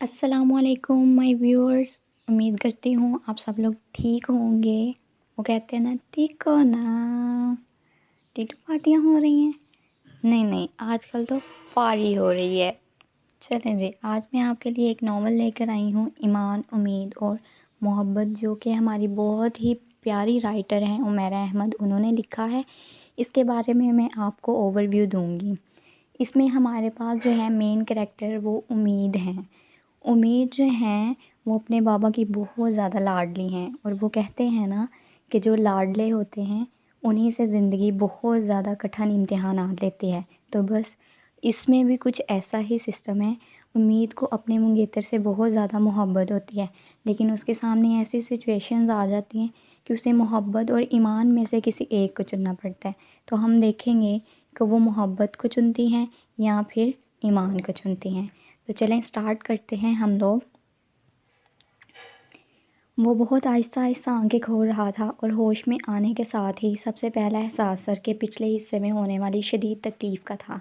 السلام علیکم مائی ویورز، امید کرتی ہوں آپ سب لوگ ٹھیک ہوں گے۔ وہ کہتے ہیں نا ٹھیک ہو نا، ٹیٹو پارٹیاں ہو رہی ہیں۔ نہیں آج کل تو پارٹی ہو رہی ہے۔ چلیں جی، آج میں آپ کے لیے ایک ناول لے کر آئی ہوں، ایمان، امید اور محبت، جو کہ ہماری بہت ہی پیاری رائٹر ہیں عمیرہ احمد، انہوں نے لکھا ہے۔ اس کے بارے میں آپ کو اوور ویو دوں گی۔ اس میں ہمارے پاس جو ہے مین کریکٹر وہ امید ہیں۔ امید جو ہیں وہ اپنے بابا کی بہت زیادہ لاڈلی ہیں، اور وہ کہتے ہیں نا کہ جو لاڈلے ہوتے ہیں انہی سے زندگی بہت زیادہ کٹھن امتحانات لیتی ہے۔ تو بس اس میں بھی کچھ ایسا ہی سسٹم ہے۔ امید کو اپنے منگیتر سے بہت زیادہ محبت ہوتی ہے، لیکن اس کے سامنے ایسی سچویشنز آ جاتی ہیں کہ اسے محبت اور ایمان میں سے کسی ایک کو چننا پڑتا ہے۔ تو ہم دیکھیں گے کہ وہ محبت کو چنتی ہیں یا پھر ایمان کو چنتی ہیں۔ تو چلیں سٹارٹ کرتے ہیں ہم لوگ۔ وہ بہت آہستہ آہستہ آنکھیں کھول رہا تھا، اور ہوش میں آنے کے ساتھ ہی سب سے پہلا احساس سر کے پچھلے حصے میں ہونے والی شدید تکلیف کا تھا۔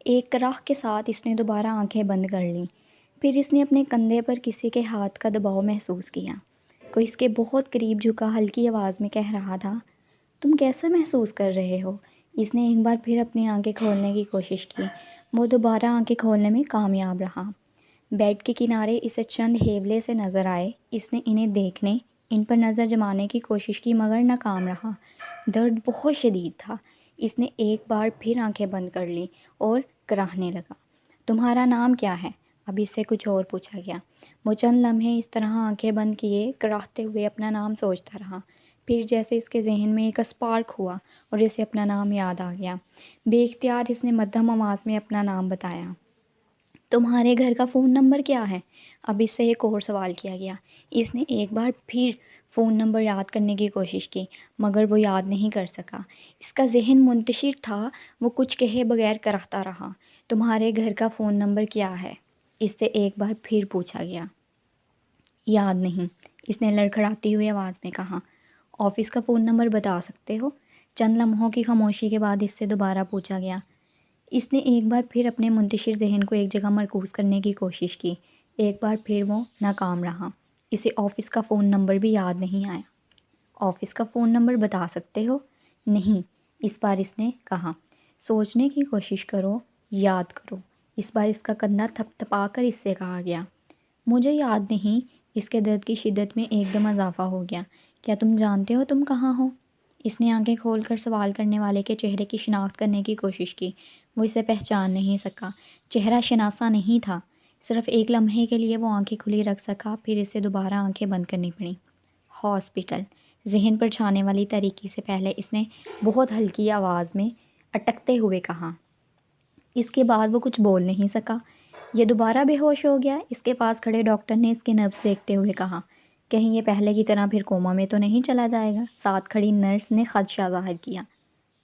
ایک کراہ کے ساتھ اس نے دوبارہ آنکھیں بند کر لیں۔ پھر اس نے اپنے کندھے پر کسی کے ہاتھ کا دباؤ محسوس کیا۔ کوئی اس کے بہت قریب جھکا ہلکی آواز میں کہہ رہا تھا، تم کیسا محسوس کر رہے ہو؟ اس نے ایک بار پھر اپنی آنکھیں کھولنے کی کوشش کی۔ وہ دوبارہ آنکھیں کھولنے میں کامیاب رہا۔ بیڈ کے کنارے اسے چند ہیولے سے نظر آئے۔ اس نے انہیں دیکھنے، ان پر نظر جمانے کی کوشش کی، مگر ناکام رہا۔ درد بہت شدید تھا۔ اس نے ایک بار پھر آنکھیں بند کر لیں اور کراہنے لگا۔ تمہارا نام کیا ہے؟ اب اس سے کچھ اور پوچھا گیا۔ وہ چند لمحے اس طرح آنکھیں بند کیے کراہتے ہوئے اپنا نام سوچتا رہا۔ پھر جیسے اس کے ذہن میں ایک اسپارک ہوا اور اسے اپنا نام یاد آ گیا۔ بے اختیار اس نے مدھم آواز میں اپنا نام بتایا۔ تمہارے گھر کا فون نمبر کیا ہے؟ اب اس سے ایک اور سوال کیا گیا۔ اس نے ایک بار پھر فون نمبر یاد کرنے کی کوشش کی، مگر وہ یاد نہیں کر سکا۔ اس کا ذہن منتشر تھا، وہ کچھ کہے بغیر کراہتا رہا۔ تمہارے گھر کا فون نمبر کیا ہے؟ اس سے ایک بار پھر پوچھا گیا۔ یاد نہیں، اس نے لڑکھڑاتی ہوئی آواز میں کہا۔ آفس کا فون نمبر بتا سکتے ہو؟ چند لمحوں کی خاموشی کے بعد اس سے دوبارہ پوچھا گیا۔ اس نے ایک بار پھر اپنے منتشر ذہن کو ایک جگہ مرکوز کرنے کی کوشش کی۔ ایک بار پھر وہ ناکام رہا۔ اسے آفس کا فون نمبر بھی یاد نہیں آیا۔ آفس کا فون نمبر بتا سکتے ہو؟ نہیں، اس بار اس نے کہا۔ سوچنے کی کوشش کرو، یاد کرو۔ اس بار اس کا کندھا تھپ تھپا کر اس سے کہا گیا۔ مجھے یاد نہیں۔ اس کے درد کی شدت میں ایک دم اضافہ ہو گیا۔ کیا تم جانتے ہو تم کہاں ہو؟ اس نے آنکھیں کھول کر سوال کرنے والے کے چہرے کی شناخت کرنے کی کوشش کی۔ وہ اسے پہچان نہیں سکا۔ چہرہ شناسا نہیں تھا۔ صرف ایک لمحے کے لیے وہ آنکھیں کھلی رکھ سکا، پھر اسے دوبارہ آنکھیں بند کرنی پڑیں۔ ہاسپٹل، ذہن پر چھانے والی تاریکی سے پہلے اس نے بہت ہلکی آواز میں اٹکتے ہوئے کہا۔ اس کے بعد وہ کچھ بول نہیں سکا۔ یہ دوبارہ بے ہوش ہو گیا۔ اس کے پاس کھڑے ڈاکٹر نے اس کے نبض دیکھتے ہوئے کہا، کہیں یہ پہلے کی طرح پھر کوما میں تو نہیں چلا جائے گا؟ ساتھ کھڑی نرس نے خدشہ ظاہر کیا۔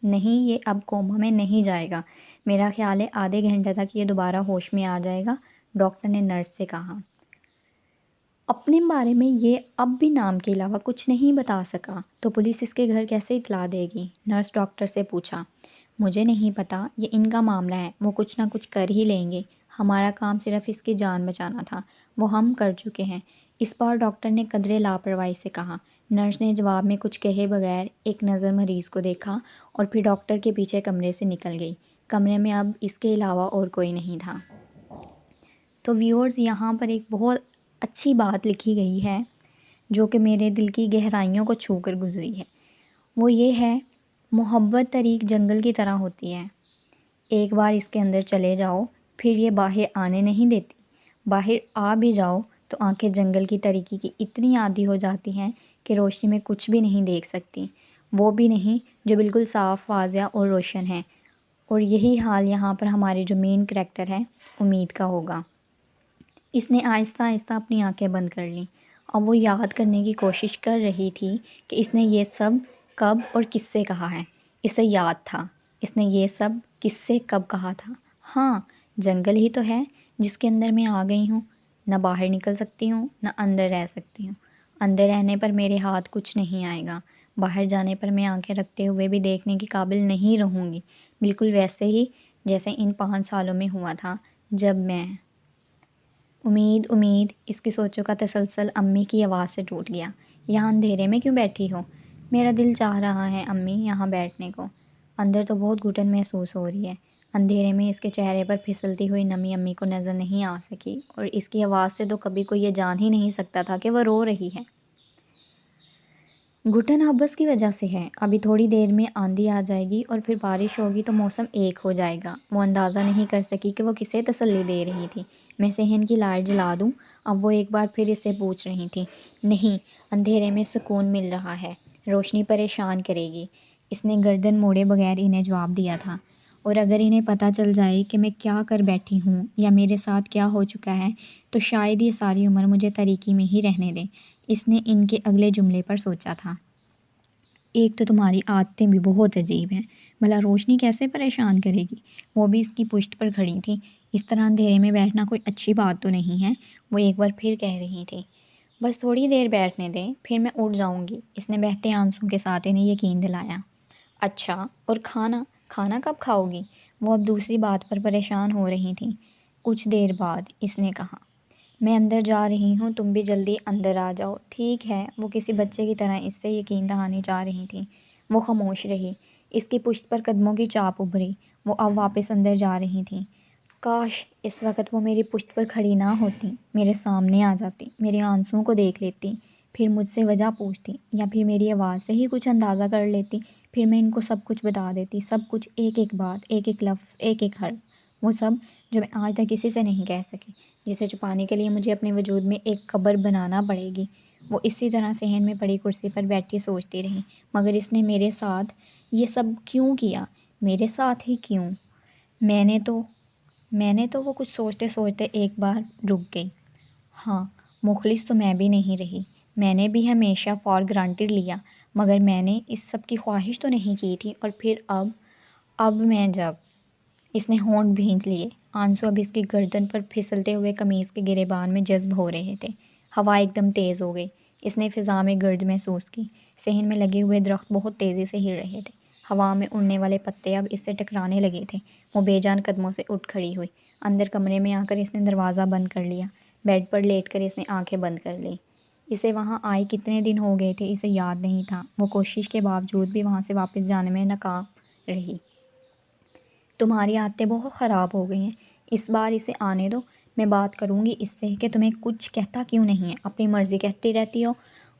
نہیں، یہ اب کوما میں نہیں جائے گا۔ میرا خیال ہے آدھے گھنٹے تک یہ دوبارہ ہوش میں آ جائے گا، ڈاکٹر نے نرس سے کہا۔ اپنے بارے میں یہ اب بھی نام کے علاوہ کچھ نہیں بتا سکا تو پولیس اس کے گھر کیسے اطلاع دے گی؟ نرس ڈاکٹر سے پوچھا۔ مجھے نہیں پتا، یہ ان کا معاملہ ہے، وہ کچھ نہ کچھ کر ہی لیں گے۔ ہمارا کام صرف اس کی جان بچانا تھا، وہ ہم کر چکے ہیں، اس بار ڈاکٹر نے قدرے لاپرواہی سے کہا۔ نرس نے جواب میں کچھ کہے بغیر ایک نظر مریض کو دیکھا اور پھر ڈاکٹر کے پیچھے کمرے سے نکل گئی۔ کمرے میں اب اس کے علاوہ اور کوئی نہیں تھا۔ تو ویورز، یہاں پر ایک بہت اچھی بات لکھی گئی ہے جو کہ میرے دل کی گہرائیوں کو چھو کر گزری ہے۔ وہ یہ ہے، محبت طریق جنگل کی طرح ہوتی ہے۔ ایک بار اس کے اندر چلے جاؤ، پھر یہ باہر آنے نہیں دیتی۔ باہر آ بھی جاؤ تو آنکھیں جنگل کی تاریکی کی اتنی عادی ہو جاتی ہیں کہ روشنی میں کچھ بھی نہیں دیکھ سکتی، وہ بھی نہیں جو بالکل صاف، واضح اور روشن ہے۔ اور یہی حال یہاں پر ہمارے جو مین کریکٹر ہے امید کا ہوگا۔ اس نے آہستہ آہستہ اپنی آنکھیں بند کر لیں۔ اب وہ یاد کرنے کی کوشش کر رہی تھی کہ اس نے یہ سب کب اور کس سے کہا ہے۔ اسے یاد تھا، اس نے یہ سب کس سے کب کہا تھا۔ ہاں، جنگل ہی تو ہے جس کے اندر میں آ گئی ہوں۔ نہ باہر نکل سکتی ہوں، نہ اندر رہ سکتی ہوں۔ اندر رہنے پر میرے ہاتھ کچھ نہیں آئے گا، باہر جانے پر میں آنکھیں رکھتے ہوئے بھی دیکھنے کے قابل نہیں رہوں گی، بالکل ویسے ہی جیسے ان 5 سالوں میں ہوا تھا جب میں امید امید، اس کی سوچوں کا تسلسل امی کی آواز سے ٹوٹ گیا۔ یہاں اندھیرے میں کیوں بیٹھی ہو؟ میرا دل چاہ رہا ہے امی یہاں بیٹھنے کو۔ اندر تو بہت گھٹن محسوس ہو رہی ہے۔ اندھیرے میں اس کے چہرے پر پھسلتی ہوئی نمی امی کو نظر نہیں آ سکی، اور اس کی آواز سے تو کبھی کوئی یہ جان ہی نہیں سکتا تھا کہ وہ رو رہی ہے۔ گھٹن آبس کی وجہ سے ہے، ابھی تھوڑی دیر میں آندھی آ جائے گی اور پھر بارش ہوگی تو موسم ایک ہو جائے گا۔ وہ اندازہ نہیں کر سکی کہ وہ کسے تسلی دے رہی تھی۔ میں صحن کی لائٹ جلا دوں؟ اب وہ ایک بار پھر اس سے پوچھ رہی تھی۔ نہیں، اندھیرے میں سکون مل رہا ہے، روشنی پریشان کرے گی۔ اس نے گردن موڑے بغیر انہیں جواب دیا تھا۔ اور اگر انہیں پتہ چل جائے کہ میں کیا کر بیٹھی ہوں یا میرے ساتھ کیا ہو چکا ہے تو شاید یہ ساری عمر مجھے طریقی میں ہی رہنے دیں۔ اس نے ان کے اگلے جملے پر سوچا تھا۔ ایک تو تمہاری عادتیں بھی بہت عجیب ہیں، بھلا روشنی کیسے پریشان کرے گی؟ وہ بھی اس کی پشت پر کھڑی تھی۔ اس طرح اندھیرے میں بیٹھنا کوئی اچھی بات تو نہیں ہے، وہ ایک بار پھر کہہ رہی تھی۔ بس تھوڑی دیر بیٹھنے دیں، پھر میں اٹھ جاؤں گی، اس نے بہتے آنسوں کے ساتھ انہیں یقین دلایا۔ اچھا، اور کھانا کب کھاؤ گی؟ وہ اب دوسری بات پر پریشان ہو رہی تھیں۔ کچھ دیر بعد، اس نے کہا۔ میں اندر جا رہی ہوں، تم بھی جلدی اندر آ جاؤ، ٹھیک ہے؟ وہ کسی بچے کی طرح اس سے یقین دہانی چاہ رہی تھی۔ وہ خاموش رہی۔ اس کی پشت پر قدموں کی چاپ ابھری۔ وہ اب واپس اندر جا رہی تھیں۔ کاش اس وقت وہ میری پشت پر کھڑی نہ ہوتی، میرے سامنے آ جاتی، میرے آنسوؤں کو دیکھ لیتی، پھر مجھ سے وجہ پوچھتی، یا پھر میری آواز سے ہی کچھ اندازہ کر لیتی، پھر میں ان کو سب کچھ بتا دیتی، سب کچھ، ایک ایک بات، ایک ایک لفظ، ایک ایک حرف، وہ سب جو میں آج تک کسی سے نہیں کہہ سکی، جسے چھپانے کے لیے مجھے اپنے وجود میں ایک قبر بنانا پڑے گی۔ وہ اسی طرح صحن میں پڑی کرسی پر بیٹھی سوچتی رہی، مگر اس نے میرے ساتھ یہ سب کیوں کیا؟ میرے ساتھ ہی کیوں؟ میں نے تو وہ کچھ سوچتے سوچتے ایک بار رک گئی۔ ہاں، مخلص تو میں بھی نہیں رہی، میں نے بھی ہمیشہ فار گرانٹیڈ لیا، مگر میں نے اس سب کی خواہش تو نہیں کی تھی، اور پھر اب میں جب… اس نے ہونٹ بھینچ لیے۔ آنسو اب اس کی گردن پر پھسلتے ہوئے قمیص کے گریبان میں جذب ہو رہے تھے۔ ہوا ایک دم تیز ہو گئی۔ اس نے فضا میں گرد محسوس کی۔ صحن میں لگے ہوئے درخت بہت تیزی سے ہل رہے تھے۔ ہوا میں اڑنے والے پتے اب اس سے ٹکرانے لگے تھے۔ وہ بے جان قدموں سے اٹھ کھڑی ہوئی۔ اندر کمرے میں آ کر اس نے دروازہ بند کر لیا۔ بیڈ پر لیٹ کر اس نے آنکھیں بند کر لیں۔ اسے وہاں آئے کتنے دن ہو گئے تھے اسے یاد نہیں تھا۔ وہ کوشش کے باوجود بھی وہاں سے واپس جانے میں ناکام رہی۔ تمہاری عادتیں بہت خراب ہو گئی ہیں، اس بار اسے آنے دو، میں بات کروں گی اس سے کہ تمہیں کچھ کہتا کیوں نہیں ہے، اپنی مرضی کہتی رہتی ہو۔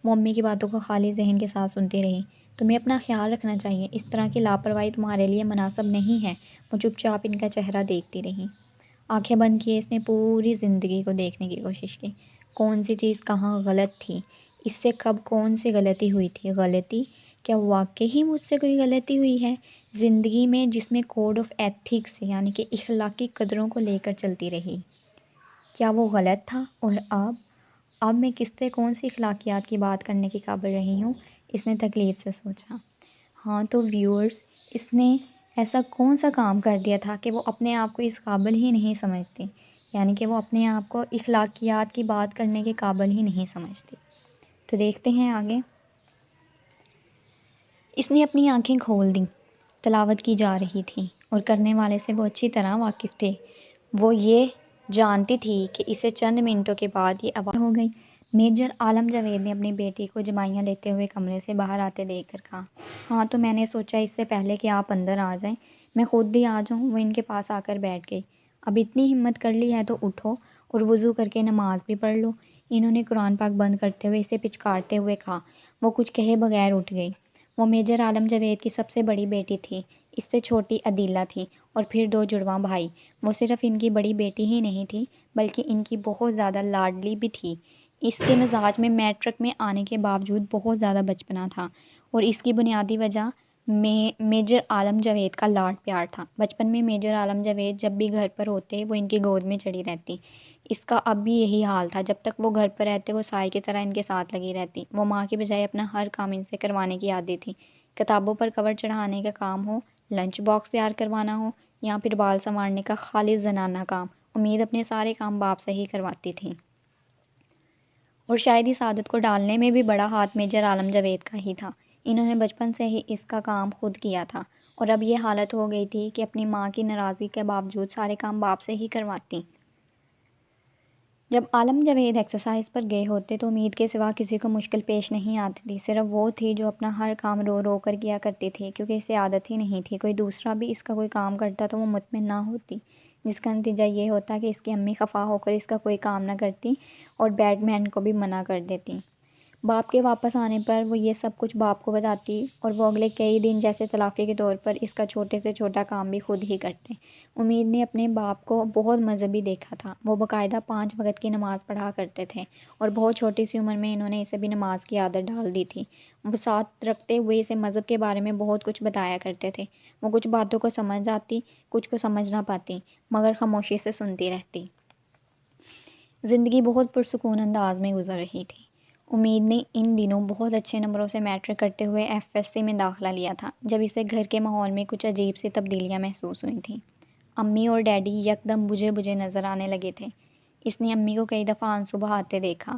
وہ امی کی باتوں کو خالی ذہن کے ساتھ سنتی رہی۔ تمہیں اپنا خیال رکھنا چاہیے، اس طرح کی لاپرواہی تمہارے لیے مناسب نہیں ہے۔ وہ چپ چاپ ان کا چہرہ دیکھتی رہی۔ آنکھیں بند کیے اس نے پوری زندگی کو دیکھنے کی کوشش کی۔ کون سی چیز کہاں غلط تھی، اس سے کب کون سی غلطی ہوئی تھی؟ غلطی؟ کیا واقعی ہی مجھ سے کوئی غلطی ہوئی ہے زندگی میں، جس میں کوڈ آف ایتھکس یعنی کہ اخلاقی قدروں کو لے کر چلتی رہی؟ کیا وہ غلط تھا؟ اور اب میں کس سے کون سی اخلاقیات کی بات کرنے کی قابل رہی ہوں؟ اس نے تکلیف سے سوچا۔ ہاں تو ویورز، اس نے ایسا کون سا کام کر دیا تھا کہ وہ اپنے آپ کو اس قابل ہی نہیں سمجھتی، یعنی کہ وہ اپنے آپ کو اخلاقیات کی بات کرنے کے قابل ہی نہیں سمجھتی؟ تو دیکھتے ہیں آگے۔ اس نے اپنی آنکھیں کھول دیں۔ تلاوت کی جا رہی تھی اور کرنے والے سے وہ اچھی طرح واقف تھے۔ وہ یہ جانتی تھی کہ اسے چند منٹوں کے بعد یہ آواز ہو گئی۔ میجر عالم جاوید نے اپنی بیٹی کو جمائیاں لیتے ہوئے کمرے سے باہر آتے دیکھ کر کہا۔ ہاں تو میں نے سوچا اس سے پہلے کہ آپ اندر آ جائیں، میں خود بھی آ جاؤں۔ وہ ان کے پاس آ کر بیٹھ گئی۔ اب اتنی ہمت کر لی ہے تو اٹھو اور وضو کر کے نماز بھی پڑھ لو، انہوں نے قرآن پاک بند کرتے ہوئے اسے پچکارتے ہوئے کہا۔ وہ کچھ کہے بغیر اٹھ گئی۔ وہ میجر عالم جاوید کی سب سے بڑی بیٹی تھی، اس سے چھوٹی عدیلہ تھی، اور پھر دو جڑواں بھائی۔ وہ صرف ان کی بڑی بیٹی ہی نہیں تھی بلکہ ان کی بہت زیادہ لاڈلی بھی تھی۔ اس کے مزاج میں میٹرک میں آنے کے باوجود بہت زیادہ بچپنا تھا، اور اس کی بنیادی وجہ میجر عالم جاوید کا لاڈ پیار تھا۔ بچپن میں میجر عالم جاوید جب بھی گھر پر ہوتے وہ ان کی گود میں چڑھی رہتی۔ اس کا اب بھی یہی حال تھا۔ جب تک وہ گھر پر رہتے وہ سائے کی طرح ان کے ساتھ لگی رہتی۔ وہ ماں کی بجائے اپنا ہر کام ان سے کروانے کی عادی تھی۔ کتابوں پر کور چڑھانے کا کام ہو، لنچ باکس تیار کروانا ہو، یا پھر بال سنوارنے کا خالص زنانہ کام، امید اپنے سارے کام باپ سے ہی کرواتی تھی۔ اور شاید اس عادت کو ڈالنے میں بھی بڑا ہاتھ میجر عالم جاوید کا ہی تھا۔ انہوں نے بچپن سے ہی اس کا کام خود کیا تھا، اور اب یہ حالت ہو گئی تھی کہ اپنی ماں کی ناراضگی کے باوجود سارے کام باپ سے ہی کرواتی۔ جب عالم جاوید ایکسرسائز پر گئے ہوتے تو امید کے سوا کسی کو مشکل پیش نہیں آتی تھی۔ صرف وہ تھی جو اپنا ہر کام رو رو کر کیا کرتی تھی، کیونکہ اسے عادت ہی نہیں تھی۔ کوئی دوسرا بھی اس کا کوئی کام کرتا تو وہ مطمئن نہ ہوتی، جس کا نتیجہ یہ ہوتا کہ اس کی امی خفا ہو کر اس کا کوئی کام نہ کرتی اور بیٹ مین کو بھی منع کر دیتی۔ باپ کے واپس آنے پر وہ یہ سب کچھ باپ کو بتاتی اور وہ اگلے کئی دن جیسے تلافی کے طور پر اس کا چھوٹے سے چھوٹا کام بھی خود ہی کرتے۔ امید نے اپنے باپ کو بہت مذہبی دیکھا تھا۔ وہ باقاعدہ 5 وقت کی نماز پڑھا کرتے تھے اور بہت چھوٹی سی عمر میں انہوں نے اسے بھی نماز کی عادت ڈال دی تھی۔ وہ ساتھ رکھتے ہوئے اسے مذہب کے بارے میں بہت کچھ بتایا کرتے تھے۔ وہ کچھ باتوں کو سمجھ آتی، کچھ کو سمجھ نہ پاتی، مگر خاموشی سے سنتی رہتی۔ زندگی بہت پرسکون انداز میں گزر رہی تھی۔ امید نے ان دنوں بہت اچھے نمبروں سے میٹرک کرتے ہوئے ایف ایس سی میں داخلہ لیا تھا، جب اسے گھر کے ماحول میں کچھ عجیب سی تبدیلیاں محسوس ہوئی تھیں۔ امی اور ڈیڈی یکدم بجھے بجھے نظر آنے لگے تھے۔ اس نے امی کو کئی دفعہ آنسو بہاتے دیکھا۔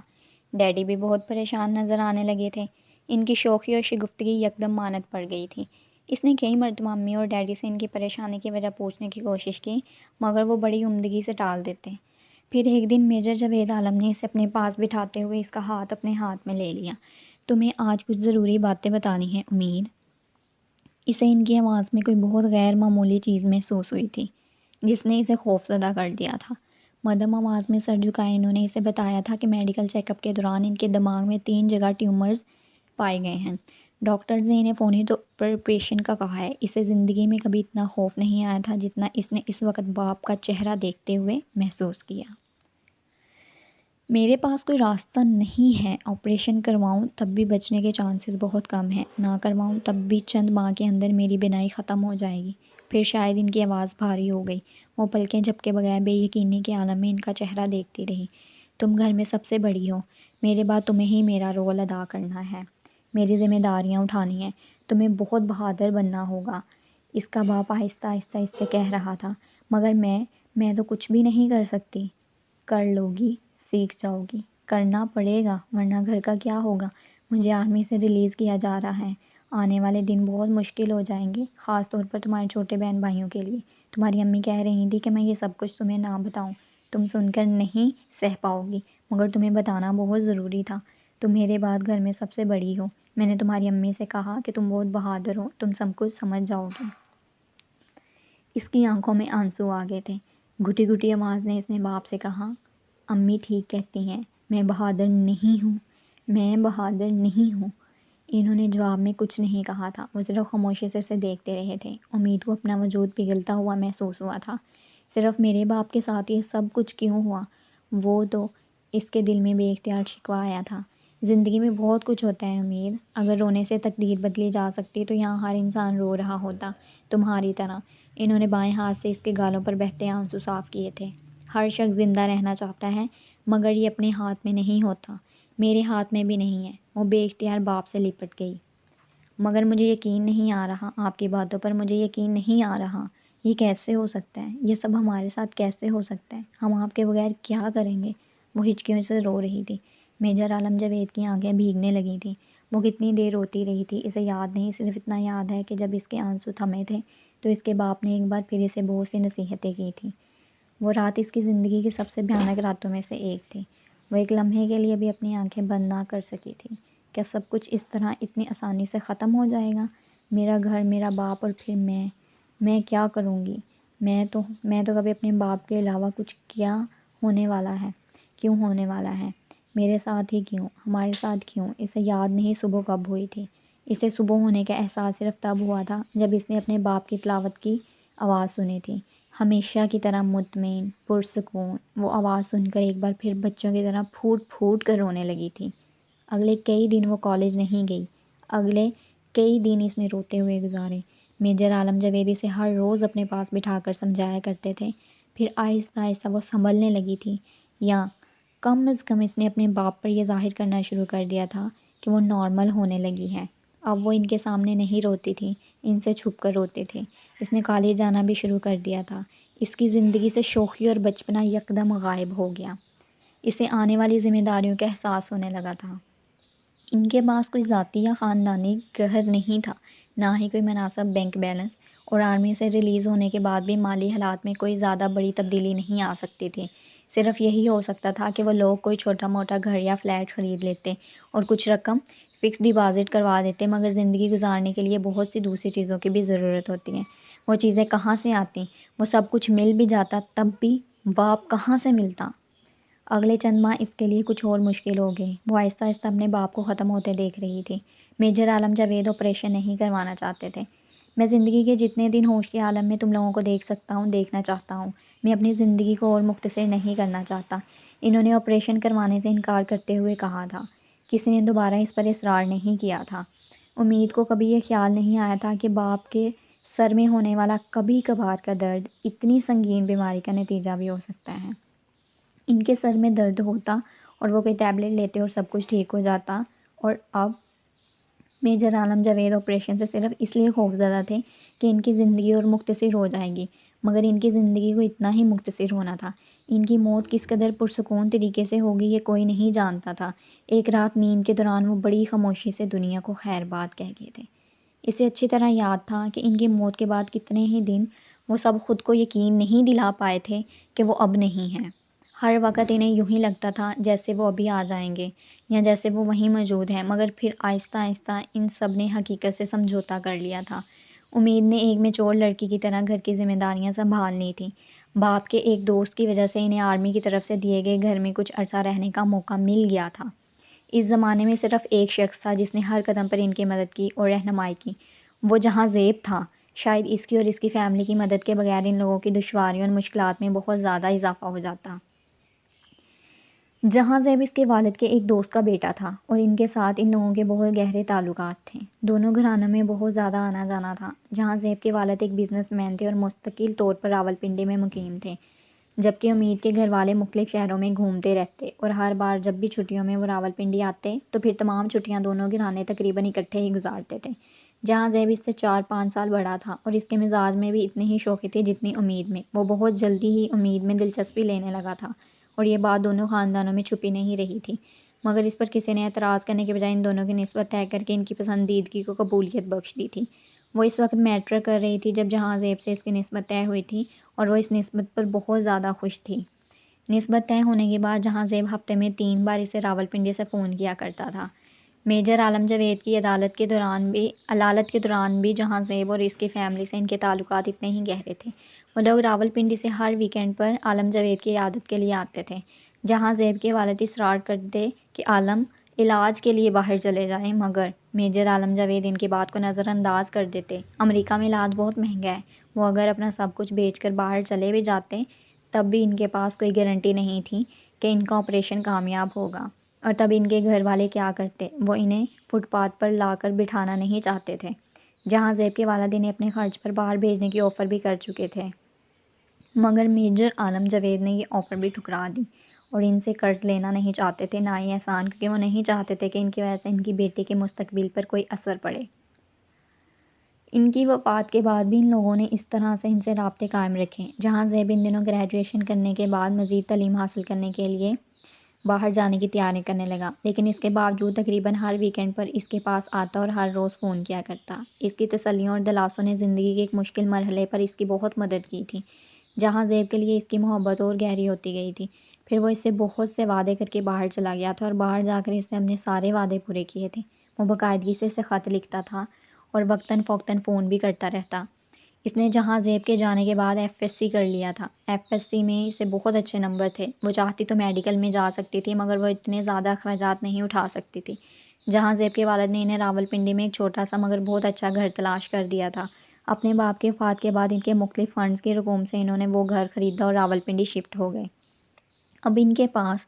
ڈیڈی بھی بہت پریشان نظر آنے لگے تھے۔ ان کی شوخی اور شگفتگی یکدم مانت پڑ گئی تھی۔ اس نے کئی مرتبہ امی اور ڈیڈی سے ان کی پریشانی کی وجہ پوچھنے کی کوشش کی، مگر وہ بڑی عمدگی سے ٹال دیتے۔ پھر ایک دن میجر جاوید عالم نے اسے اپنے پاس بٹھاتے ہوئے اس کا ہاتھ اپنے ہاتھ میں لے لیا۔ تمہیں آج کچھ ضروری باتیں بتانی ہیں امید۔ اسے ان کی آواز میں کوئی بہت غیر معمولی چیز محسوس ہوئی تھی، جس نے اسے خوفزدہ کر دیا تھا۔ مدھم آواز میں سر جھکائے انہوں نے اسے بتایا تھا کہ میڈیکل چیک اپ کے دوران ان کے دماغ میں 3 جگہ ٹیومرز پائے گئے ہیں۔ ڈاکٹرز نے انہیں فوری طور پر آپریشن کا کہا ہے۔ اسے زندگی میں کبھی اتنا خوف نہیں آیا تھا جتنا اس نے اس وقت باپ کا چہرہ دیکھتے ہوئے محسوس کیا۔ میرے پاس کوئی راستہ نہیں ہے۔ آپریشن کرواؤں تب بھی بچنے کے چانسز بہت کم ہیں، نہ کرواؤں تب بھی چند ماہ کے اندر میری بینائی ختم ہو جائے گی۔ پھر شاید ان کی آواز بھاری ہو گئی۔ وہ پلکیں جھپکے بغیر بے یقینی کے عالم میں ان کا چہرہ دیکھتی رہی۔ تم گھر میں سب سے بڑی ہو، میرے بعد تمہیں ہی میرا رول ادا کرنا ہے، میری ذمہ داریاں اٹھانی ہیں، تمہیں بہت بہادر بننا ہوگا، اس کا باپ آہستہ آہستہ اس سے کہہ رہا تھا۔ مگر میں تو کچھ بھی نہیں کر سکتی۔ کر لوگی، سیکھ جاؤ گی، کرنا پڑے گا ورنہ گھر کا کیا ہوگا۔ مجھے آرمی سے ریلیز کیا جا رہا ہے۔ آنے والے دن بہت مشکل ہو جائیں گے، خاص طور پر تمہارے چھوٹے بہن بھائیوں کے لیے۔ تمہاری امی کہہ رہی تھی کہ میں یہ سب کچھ تمہیں نہ بتاؤں، تم سن کر نہیں سہ پاؤ گی، مگر تمہیں بتانا بہت ضروری تھا۔ تم میرے بعد گھر میں سب سے بڑی ہو۔ میں نے تمہاری امی سے کہا کہ تم بہت بہادر ہو، تم سب کچھ سمجھ جاؤ گی۔ اس کی آنکھوں میں آنسو آ گئے تھے۔ گھٹی گھٹی آواز میں اس نے باپ سے کہا، امی ٹھیک کہتی ہیں، میں بہادر نہیں ہوں، میں بہادر نہیں ہوں۔ انہوں نے جواب میں کچھ نہیں کہا تھا، وہ صرف خاموشی سے اسے دیکھتے رہے تھے۔ امید کو اپنا وجود پگھلتا ہوا محسوس ہوا تھا۔ صرف میرے باپ کے ساتھ یہ سب کچھ کیوں ہوا؟ وہ تو اس کے دل میں بے اختیار شکوہ آیا تھا۔ زندگی میں بہت کچھ ہوتا ہے امید، اگر رونے سے تقدیر بدلی جا سکتی تو یہاں ہر انسان رو رہا ہوتا، تمہاری طرح۔ انہوں نے بائیں ہاتھ سے اس کے گالوں پر بہتے آنسو صاف کیے تھے۔ ہر شخص زندہ رہنا چاہتا ہے، مگر یہ اپنے ہاتھ میں نہیں ہوتا، میرے ہاتھ میں بھی نہیں ہے۔ وہ بے اختیار باپ سے لپٹ گئی۔ مگر مجھے یقین نہیں آ رہا آپ کی باتوں پر، مجھے یقین نہیں آ رہا۔ یہ کیسے ہو سکتا ہے؟ یہ سب ہمارے ساتھ کیسے ہو سکتا ہے؟ ہم آپ کے بغیر کیا کریں گے؟ وہ ہچکیوں سے رو رہی تھی۔ میجر عالم جاوید کی آنکھیں بھیگنے لگی تھیں۔ وہ کتنی دیر روتی رہی تھی اسے یاد نہیں، صرف اتنا یاد ہے کہ جب اس کے آنسو تھمے تھے تو اس کے باپ نے ایک بار پھر اسے بہت سی نصیحتیں کی تھیں۔ وہ رات اس کی زندگی کی سب سے بھیانک راتوں میں سے ایک تھی۔ وہ ایک لمحے کے لیے بھی اپنی آنکھیں بند نہ کر سکی تھی۔ کیا سب کچھ اس طرح اتنی آسانی سے ختم ہو جائے گا؟ میرا گھر، میرا باپ، اور پھر میں کیا کروں گی؟ میں تو کبھی اپنے باپ کے علاوہ کچھ کیا ہونے والا ہے؟ کیوں ہونے والا ہے؟ میرے ساتھ ہی کیوں؟ ہمارے ساتھ کیوں؟ اسے یاد نہیں صبح کب ہوئی تھی۔ اسے صبح ہونے کا احساس صرف تب ہوا تھا جب اس نے اپنے باپ کی تلاوت کی آواز سنی تھی، ہمیشہ کی طرح مطمئن، پرسکون۔ وہ آواز سن کر ایک بار پھر بچوں کی طرح پھوٹ پھوٹ کر رونے لگی تھی۔ اگلے کئی دن وہ کالج نہیں گئی۔ اگلے کئی دن اس نے روتے ہوئے گزارے۔ میجر عالم جاوید اسے ہر روز اپنے پاس بٹھا کر سمجھایا کرتے تھے۔ پھر آہستہ آہستہ وہ سنبھلنے لگی تھی، یا کم از کم اس نے اپنے باپ پر یہ ظاہر کرنا شروع کر دیا تھا کہ وہ نارمل ہونے لگی ہے۔ اب وہ ان کے سامنے نہیں روتی تھی، ان سے چھپ کر روتے تھے۔ اس نے کالج جانا بھی شروع کر دیا تھا۔ اس کی زندگی سے شوخی اور بچپنا یکدم غائب ہو گیا۔ اسے آنے والی ذمہ داریوں کا احساس ہونے لگا تھا۔ ان کے پاس کوئی ذاتی یا خاندانی گھر نہیں تھا، نہ ہی کوئی مناسب بینک بیلنس، اور آرمی سے ریلیز ہونے کے بعد بھی مالی حالات میں کوئی زیادہ بڑی تبدیلی نہیں آ سکتی تھی۔ صرف یہی ہو سکتا تھا کہ وہ لوگ کوئی چھوٹا موٹا گھر یا فلیٹ خرید لیتے اور کچھ رقم فکس ڈپازٹ کروا دیتے، مگر زندگی گزارنے کے لیے بہت سی دوسری چیزوں کی بھی ضرورت ہوتی ہے۔ وہ چیزیں کہاں سے آتی؟ وہ سب کچھ مل بھی جاتا تب بھی باپ کہاں سے ملتا؟ اگلے چند ماہ اس کے لیے کچھ اور مشکل ہو گئے۔ وہ آہستہ آہستہ اپنے باپ کو ختم ہوتے دیکھ رہی تھی۔ میجر عالم جاوید آپریشن نہیں کروانا چاہتے تھے۔ میں زندگی کے جتنے دن ہوش کے عالم میں تم لوگوں کو دیکھ سکتا ہوں دیکھنا چاہتا ہوں۔ میں اپنی زندگی کو اور مختصر نہیں کرنا چاہتا، انہوں نے آپریشن کروانے سے انکار کرتے ہوئے کہا تھا۔ کسی نے دوبارہ اس پر اصرار نہیں کیا تھا۔ امید کو کبھی یہ خیال نہیں آیا تھا کہ باپ کے سر میں ہونے والا کبھی کبھار کا درد اتنی سنگین بیماری کا نتیجہ بھی ہو سکتا ہے۔ ان کے سر میں درد ہوتا اور وہ کوئی ٹیبلٹ لیتے اور سب کچھ ٹھیک ہو جاتا، اور اب میجر عالم جاوید آپریشن سے صرف اس لیے خوفزدہ تھے کہ ان کی زندگی اور مختصر ہو جائے گی، مگر ان کی زندگی کو اتنا ہی مختصر ہونا تھا۔ ان کی موت کس قدر پرسکون طریقے سے ہوگی یہ کوئی نہیں جانتا تھا۔ ایک رات نیند کے دوران وہ بڑی خاموشی سے دنیا کو خیر بات کہہ گئے تھے۔ اسے اچھی طرح یاد تھا کہ ان کی موت کے بعد کتنے ہی دن وہ سب خود کو یقین نہیں دلا پائے تھے کہ وہ اب نہیں ہیں۔ ہر وقت انہیں یوں ہی لگتا تھا جیسے وہ ابھی آ جائیں گے یا جیسے وہ وہیں موجود ہیں، مگر پھر آہستہ آہستہ ان سب نے حقیقت سے سمجھوتا کر لیا تھا۔ امید نے ایک میچور لڑکی کی طرح گھر کی ذمہ داریاں سنبھال لی تھیں۔ باپ کے ایک دوست کی وجہ سے انہیں آرمی کی طرف سے دیے گئے گھر میں کچھ عرصہ رہنے کا موقع مل گیا تھا۔ اس زمانے میں صرف ایک شخص تھا جس نے ہر قدم پر ان کی مدد کی اور رہنمائی کی، وہ جہاں زیب تھا۔ شاید اس کی اور اس کی فیملی کی مدد کے بغیر ان لوگوں کی دشواریوں اور مشکلات میں بہت زیادہ اضافہ ہو جاتا۔ جہاں زیب اس کے والد کے ایک دوست کا بیٹا تھا اور ان کے ساتھ ان لوگوں کے بہت گہرے تعلقات تھے۔ دونوں گھرانوں میں بہت زیادہ آنا جانا تھا۔ جہاں زیب کے والد ایک بزنس مین تھے اور مستقل طور پر راولپنڈی میں مقیم تھے، جبکہ امید کے گھر والے مختلف شہروں میں گھومتے رہتے اور ہر بار جب بھی چھٹیوں میں وہ راولپنڈی آتے تو پھر تمام چھٹیاں دونوں گھرانے تقریباً اکٹھے ہی گزارتے تھے۔ جہاں زیب اس سے 4-5 سال بڑا تھا اور اس کے مزاج میں بھی اتنی ہی شوخی تھی جتنی امید میں، وہ بہت جلدی ہی امید میں دلچسپی لینے لگا تھا، اور یہ بات دونوں خاندانوں میں چھپی نہیں رہی تھی، مگر اس پر کسی نے اعتراض کرنے کے بجائے ان دونوں کی نسبت طے کر کے ان کی پسندیدگی کو قبولیت بخش دی تھی۔ وہ اس وقت میٹرک کر رہی تھی جب جہاں زیب سے اس کی نسبت طے ہوئی تھی، اور وہ اس نسبت پر بہت زیادہ خوش تھی۔ نسبت طے ہونے کے بعد جہاں زیب ہفتے میں 3 بار اسے راولپنڈی سے فون کیا کرتا تھا۔ میجر عالم جاوید کی علالت کے دوران بھی جہاں زیب اور اس کی فیملی سے ان کے تعلقات اتنے ہی گہرے تھے۔ وہ لوگ راولپنڈی سے ہر ویکینڈ پر عالم جاوید کی عیادت کے لیے آتے تھے۔ جہاں زیب کے والد اصرار کرتے کہ عالم علاج کے لیے باہر چلے جائیں، مگر میجر عالم جاوید ان کی بات کو نظر انداز کر دیتے۔ امریکہ میں علاج بہت مہنگا ہے، وہ اگر اپنا سب کچھ بیچ کر باہر چلے بھی جاتے تب بھی ان کے پاس کوئی گارنٹی نہیں تھی کہ ان کا آپریشن کامیاب ہوگا، اور تب ان کے گھر والے کیا کرتے؟ وہ انہیں فٹ پاتھ پر لا کر بٹھانا نہیں چاہتے تھے۔ جہاں زیب کے والد انہیں اپنے خرچ پر باہر بھیجنے کی آفر بھی کر چکے تھے، مگر میجر عالم جاوید نے یہ آفر بھی ٹھکرا دی اور ان سے قرض لینا نہیں چاہتے تھے، نہ ہی احسان، کیونکہ وہ نہیں چاہتے تھے کہ ان کی وجہ سے ان کی بیٹی کے مستقبل پر کوئی اثر پڑے۔ ان کی وفات کے بعد بھی ان لوگوں نے اس طرح سے ان سے رابطے قائم رکھے۔ جہاں زیب ان دنوں گریجویشن کرنے کے بعد مزید تعلیم حاصل کرنے کے لیے باہر جانے کی تیاری کرنے لگا، لیکن اس کے باوجود تقریباً ہر ویکینڈ پر اس کے پاس آتا اور ہر روز فون کیا کرتا۔ اس کی تسلیوں اور دلاسوں نے زندگی کے ایک مشکل مرحلے پر اس کی بہت مدد کی تھی۔ جہاں زیب کے لیے اس کی محبت اور گہری ہوتی گئی تھی۔ پھر وہ اس سے بہت سے وعدے کر کے باہر چلا گیا تھا اور باہر جا کر اس نے اپنے سارے وعدے پورے کیے تھے۔ وہ باقاعدگی سے اسے خط لکھتا تھا اور وقتاً فوقتاً فون بھی کرتا رہتا۔ اس نے جہاں زیب کے جانے کے بعد ایف ایس سی کر لیا تھا۔ ایف ایس سی میں اسے بہت اچھے نمبر تھے۔ وہ چاہتی تو میڈیکل میں جا سکتی تھی، مگر وہ اتنے زیادہ اخراجات نہیں اٹھا سکتی تھی۔ جہاں زیب کے والد نے انہیں راولپنڈی میں ایک چھوٹا سا مگر بہت اچھا گھر تلاش کر دیا تھا۔ اپنے باپ کے وفات کے بعد ان کے مختلف فنڈز کی رقوم سے انہوں نے وہ گھر خریدا اور راولپنڈی شفٹ ہو گئے۔ اب ان کے پاس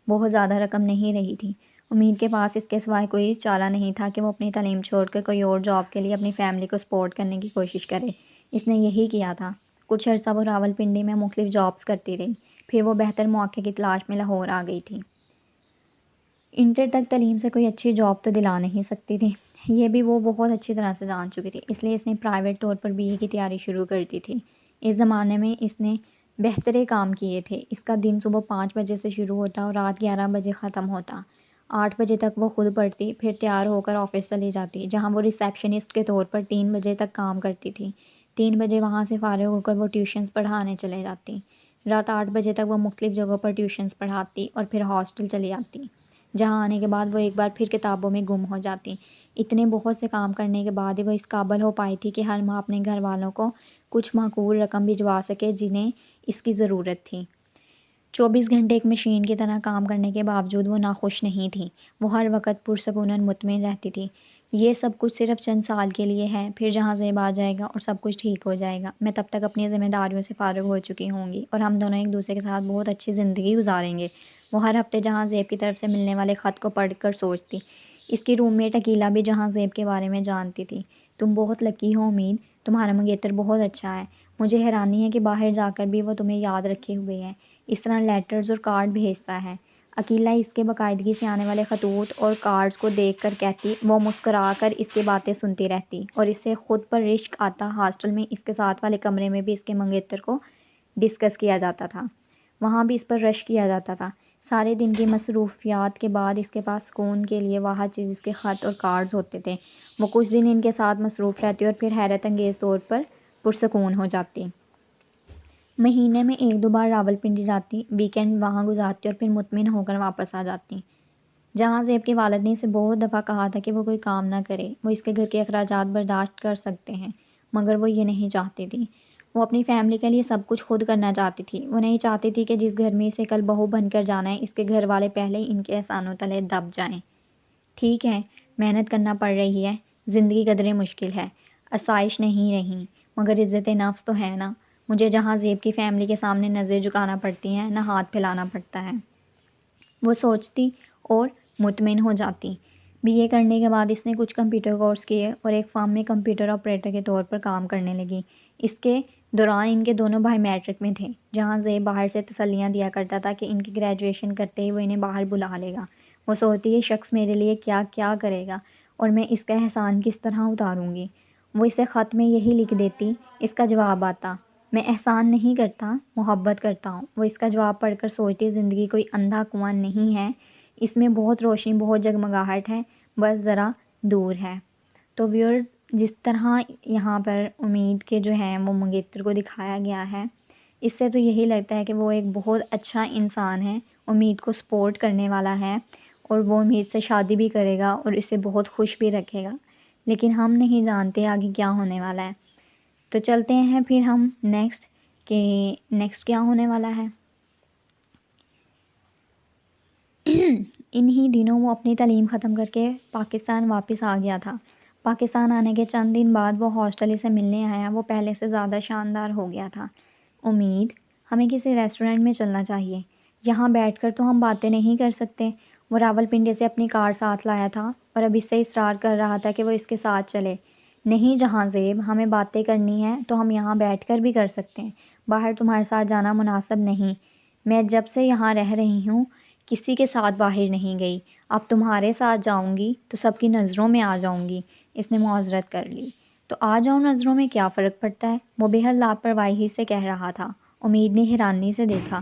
بہت زیادہ رقم نہیں رہی تھی۔ امید کے پاس اس کے سوائے کوئی چارہ نہیں تھا کہ وہ اپنی تعلیم چھوڑ کر کوئی اور جاب کے لیے اپنی فیملی کو سپورٹ کرنے کی کوشش کرے۔ اس نے یہی کیا تھا۔ کچھ عرصہ وہ راولپنڈی میں مختلف جابز کرتی رہی، پھر وہ بہتر مواقع کی تلاش میں لاہور آ گئی تھی۔ انٹر تک تعلیم سے کوئی اچھی جاب تو دلا نہیں سکتی تھی، یہ بھی وہ بہت اچھی طرح سے جان چکی تھی، اس لیے اس نے پرائیویٹ طور پر BA کی تیاری شروع کر دی تھی۔ اس زمانے میں اس نے بہترے کام کیے تھے۔ اس کا دن صبح 5 بجے سے شروع ہوتا اور رات 11 بجے ختم ہوتا۔ 8 بجے تک وہ خود پڑھتی، پھر تیار ہو کر آفس چلی جاتی، جہاں وہ ریسیپشنسٹ کے طور پر 3 بجے تک کام کرتی تھی۔ 3 بجے وہاں سے فارغ ہو کر وہ ٹیوشنز پڑھانے چلے جاتی۔ رات 8 بجے تک وہ مختلف جگہوں پر ٹیوشنز پڑھاتی اور پھر ہاسٹل چلی جاتی، جہاں آنے کے بعد وہ ایک بار پھر کتابوں میں گم ہو جاتی۔ اتنے بہت سے کام کرنے کے بعد ہی وہ اس قابل ہو پائی تھی کہ ہر ماہ اپنے گھر والوں کو کچھ معقول رقم بھجوا سکے جنہیں اس کی ضرورت تھی۔ 24 گھنٹے ایک مشین کی طرح کام کرنے کے باوجود وہ ناخوش نہیں تھی۔ وہ ہر وقت پرسکون مطمئن رہتی تھی۔ یہ سب کچھ صرف چند سال کے لیے ہے، پھر جہاں زیب آ جائے گا اور سب کچھ ٹھیک ہو جائے گا، میں تب تک اپنی ذمہ داریوں سے فارغ ہو چکی ہوں گی اور ہم دونوں ایک دوسرے کے ساتھ بہت اچھی زندگی گزاریں گے۔ وہ ہر ہفتے جہاں زیب کی طرف سے ملنے والے خط کو پڑھ کر سوچتی۔ اس کی روم میٹ عقیلہ بھی جہاں زیب کے بارے میں جانتی تھی۔ تم بہت لکی ہو امید، تمہارا منگیتر بہت اچھا ہے۔ مجھے حیرانی ہے کہ باہر جا کر بھی وہ تمہیں یاد رکھے ہوئے ہے، اس طرح لیٹرز اور کارڈ بھیجتا ہے۔ عقیلہ اس کے باقاعدگی سے آنے والے خطوط اور کارڈز کو دیکھ کر کہتی۔ وہ مسکرا کر اس کی باتیں سنتی رہتی اور اسے خود پر رشک آتا۔ ہاسٹل میں اس کے ساتھ والے کمرے میں بھی اس کے منگیتر کو ڈسکس کیا جاتا تھا، وہاں بھی اس پر رش کیا جاتا تھا۔ سارے دن کی مصروفیات کے بعد اس کے پاس سکون کے لیے واحد چیز اس کے خط اور کارڈز ہوتے تھے۔ وہ کچھ دن ان کے ساتھ مصروف رہتی اور پھر حیرت انگیز طور پر پرسکون ہو جاتی۔ مہینے میں 1-2 بار راولپنڈی جاتی، ویکینڈ وہاں گزارتی اور پھر مطمئن ہو کر واپس آ جاتی۔ جہاں زیب کے والد نے اسے بہت دفعہ کہا تھا کہ وہ کوئی کام نہ کرے، وہ اس کے گھر کے اخراجات برداشت کر سکتے ہیں، مگر وہ یہ نہیں چاہتی تھی۔ وہ اپنی فیملی کے لیے سب کچھ خود کرنا چاہتی تھی۔ وہ نہیں چاہتی تھی کہ جس گھر میں اسے کل بہو بن کر جانا ہے، اس کے گھر والے پہلے ہی ان کے احسانوں تلے دب جائیں۔ ٹھیک ہے، محنت کرنا پڑ رہی ہے، زندگی قدرے مشکل ہے، آسائش نہیں رہی، مگر عزت نفس تو ہے نا۔ مجھے جہاں زیب کی فیملی کے سامنے نظریں جھکانا پڑتی ہیں، نہ ہاتھ پھیلانا پڑتا ہے، وہ سوچتی اور مطمئن ہو جاتی۔ BA کرنے کے بعد اس نے کچھ کمپیوٹر کورس کیے اور ایک فارم میں کمپیوٹر آپریٹر کے طور پر کام کرنے لگی۔ اس کے دوران ان کے دونوں بھائی میٹرک میں تھے۔ جہاں زیب باہر سے تسلیاں دیا کرتا تھا کہ ان کی گریجویشن کرتے ہی وہ انہیں باہر بلا لے گا۔ وہ سوچتی یہ شخص میرے لیے کیا کیا کرے گا اور میں اس کا احسان کس طرح اتاروں گی۔ وہ اسے خط میں یہی لکھ دیتی۔ اس کا جواب آتا، میں احسان نہیں کرتا، محبت کرتا ہوں۔ وہ اس کا جواب پڑھ کر سوچتی زندگی کوئی اندھا کنواں نہیں ہے، اس میں بہت روشنی، بہت جگمگاہٹ ہے، بس ذرا دور ہے۔ تو ویورز، جس طرح یہاں پر امید کے جو ہیں وہ منگیتر کو دکھایا گیا ہے، اس سے تو یہی لگتا ہے کہ وہ ایک بہت اچھا انسان ہے، امید کو سپورٹ کرنے والا ہے اور وہ امید سے شادی بھی کرے گا اور اسے بہت خوش بھی رکھے گا۔ لیکن ہم نہیں جانتے آگے کیا ہونے والا ہے۔ تو چلتے ہیں پھر ہم نیکسٹ کیا ہونے والا ہے۔ انہی دنوں وہ اپنی تعلیم ختم کر کے پاکستان واپس آ گیا تھا۔ پاکستان آنے کے چند دن بعد وہ ہاسٹل سے ملنے آیا۔ وہ پہلے سے زیادہ شاندار ہو گیا تھا۔ امید، ہمیں کسی ریسٹورنٹ میں چلنا چاہیے، یہاں بیٹھ کر تو ہم باتیں نہیں کر سکتے۔ وہ راولپنڈی سے اپنی کار ساتھ لایا تھا اور اب اس سے اصرار کر رہا تھا کہ وہ اس کے ساتھ چلے۔ نہیں جہاں زیب، ہمیں باتیں کرنی ہیں تو ہم یہاں بیٹھ کر بھی کر سکتے ہیں، باہر تمہارے ساتھ جانا مناسب نہیں۔ میں جب سے یہاں رہ رہی ہوں کسی کے ساتھ باہر نہیں گئی، اب تمہارے ساتھ جاؤں گی تو سب کی نظروں میں آ جاؤں گی۔ اس نے معذرت کر لی۔ تو آ جاؤ، نظروں میں کیا فرق پڑتا ہے، وہ بے حد لاپرواہی سے کہہ رہا تھا۔ امید نے حیرانی سے دیکھا۔